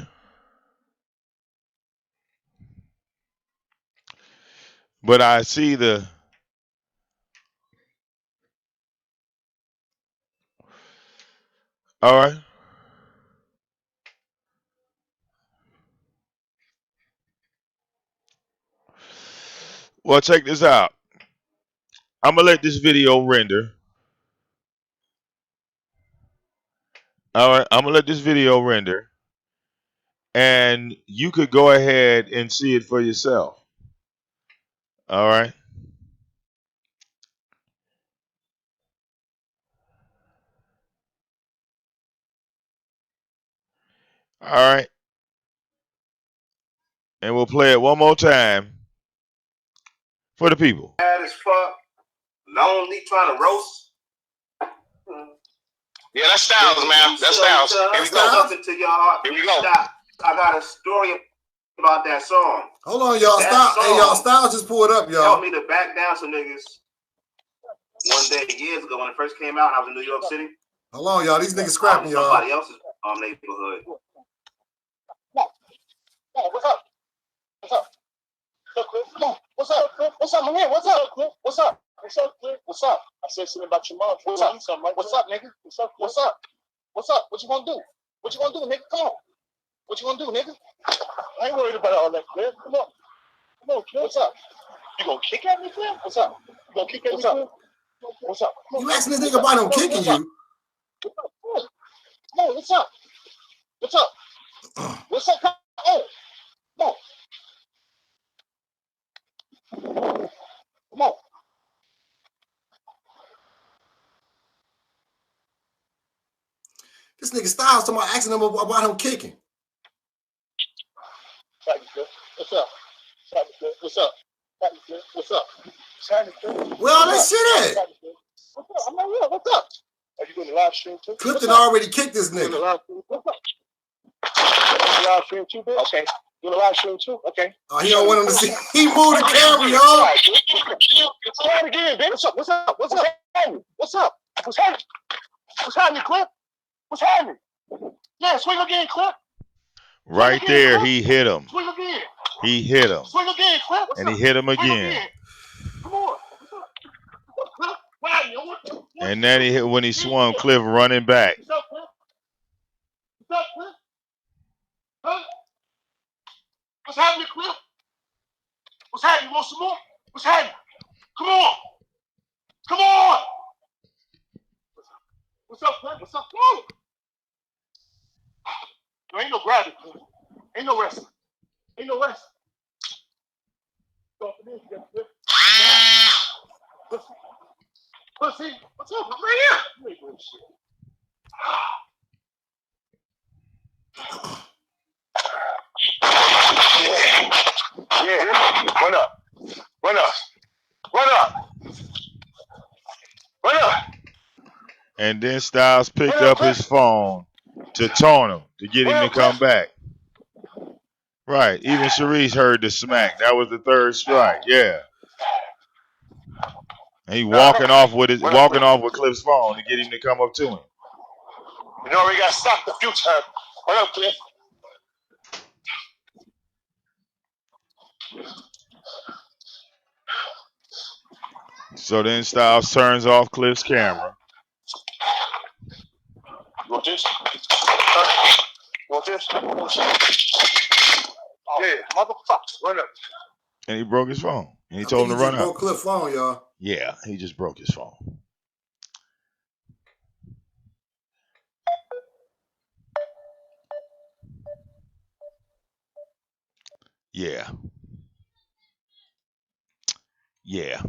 But I see the all right. Well, check this out. I'm gonna let this video render. All right, I'm gonna let this video render, and you could go ahead and see it for yourself. All right. All right. And we'll play it one more time for the people. Bad as fuck. Lonely trying to roast. Yeah, that's Stylez, man. That's Stylez. Here we go. Something to your heart. Here we go. Stop. I got a story about that song. Hold on, y'all. That Stop. Hey, y'all. song Stylez just pulled up, y'all. Helped me to back down some niggas. One day, years ago, when it first came out, I was in New York City. Hold on, y'all. These niggas scrapping, y'all. Somebody else's neighborhood. What's up? What's up? Come on. What's up? What's up, man? What's up? What's up? What's up? What's up? I said something about your mom. What's up? What's up, nigga? What's up? What's up? What's up? What you gonna do? What you gonna do, nigga? Come on. What you gonna do, nigga? I ain't worried about all that, Cliff. Come on. Come on, Cliff. What's up? You gonna kick at me, Cliff? What's up? You gonna kick at me, Cliff? What's up? You asking this nigga about him kicking you? Come on, what's up? What's up? What's up? Come on. Come on. Come on. This nigga Stylez talking about asking him about him kicking. What's up? What's up? What's up? Where all that shit at? What's up? I'm not real. What's up? Are you doing the live stream too? Clifton already kicked this nigga. What's up? Live stream too, bitch? Okay. Doing the live stream too? Okay. Oh, he don't want him to see. He moved the camera, y'all. Try it again, bitch. What's up? What's up? What's happening? What's up? What's happening? What's happening, Clip? What's happening? Yeah, swing again, Clip. Right there, he hit him. Swing again. He hit him. Swing again, Clip. And he hit him again. Come on. What's up? What's up, Clip? Wow, and then he hit when he swung Cliff running back. What's up, Clip? What's up, Clip? Huh? What's happening, Clip? What's happening? You want some more? What's happening? Come on. Come on. What's up, Clip? What's up? Whoa. There ain't no grabbing, Clip. Ain't no wrestling. Ain't no wrestling. Pussy, what's up? I'm right here. You ain't doing shit. Yeah. Run up. Run up. Run up. Run up. And then Stylez picked up his phone to taunt him, to get him to come back. Right. Even Sharice heard the smack. That was the third strike. Yeah. And he walking off with Cliff's phone to get him to come up to him. You know, we got stopped a few times. What up, Cliff? So then Styles turns off Cliff's camera. You want this? You want this? Oh, yeah, motherfucker. Run up. And he broke his phone. And he I told think him he to run just broke out. Cliff phone, y'all. Yeah, he just broke his phone. Yeah. Yeah.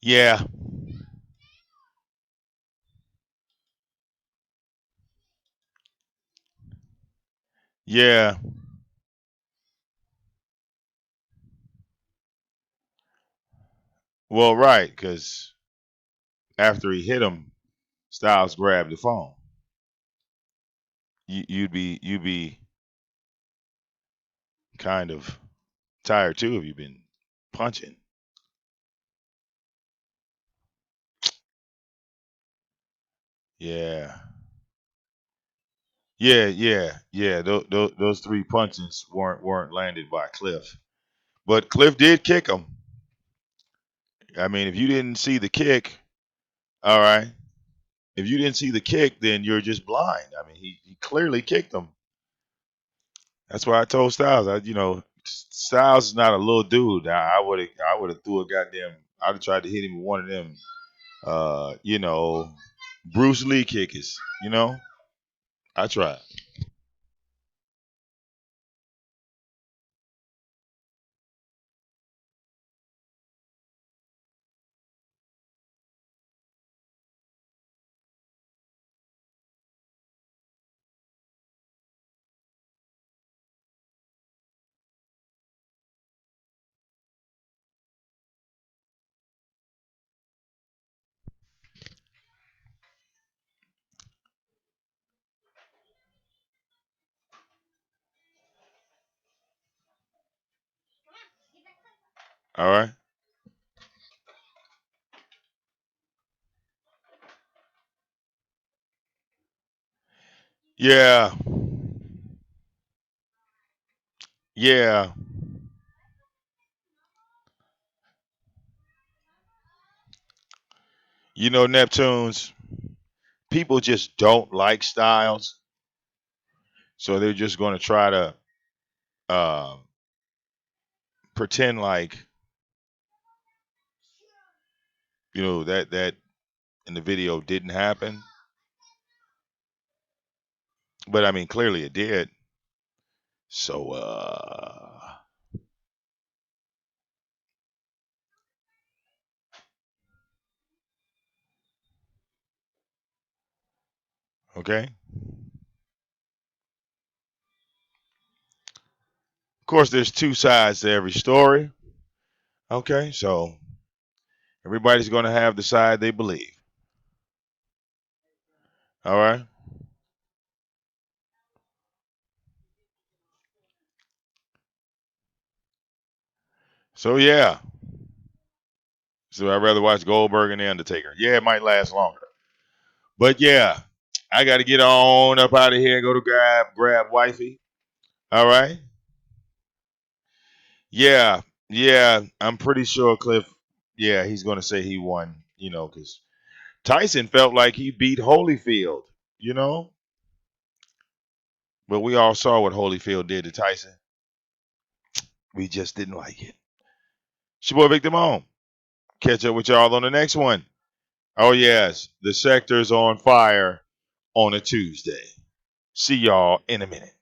Yeah. Yeah. Well, right, because after he hit him, Styles grabbed the phone. You'd be kind of tired too if you've been punching. Yeah. Yeah. Those three punches weren't landed by Cliff, but Cliff did kick him. I mean, if you didn't see the kick, all right. If you didn't see the kick, then you're just blind. I mean, he clearly kicked him. That's why I told Styles. Styles is not a little dude. I would have threw a goddamn. I'd have tried to hit him with one of them. Bruce Lee kickers. I tried. All right. Yeah. Yeah. Neptunes, people just don't like Styles, so they're just going to try to uh, pretend like that in the video didn't happen. But I mean, clearly it did. So, okay. Of course, there's two sides to every story. Okay, so everybody's going to have the side they believe. All right. So yeah. So I'd rather watch Goldberg and the Undertaker. Yeah, it might last longer. But yeah, I got to get on up out of here and go to grab wifey. All right. Yeah, yeah. I'm pretty sure Cliff. Yeah, he's going to say he won. Because Tyson felt like he beat Holyfield. You know, but we all saw what Holyfield did to Tyson. We just didn't like it. It's your boy VicDamoane. Catch up with y'all on the next one. Oh yes, the sector's on fire on a Tuesday. See y'all in a minute.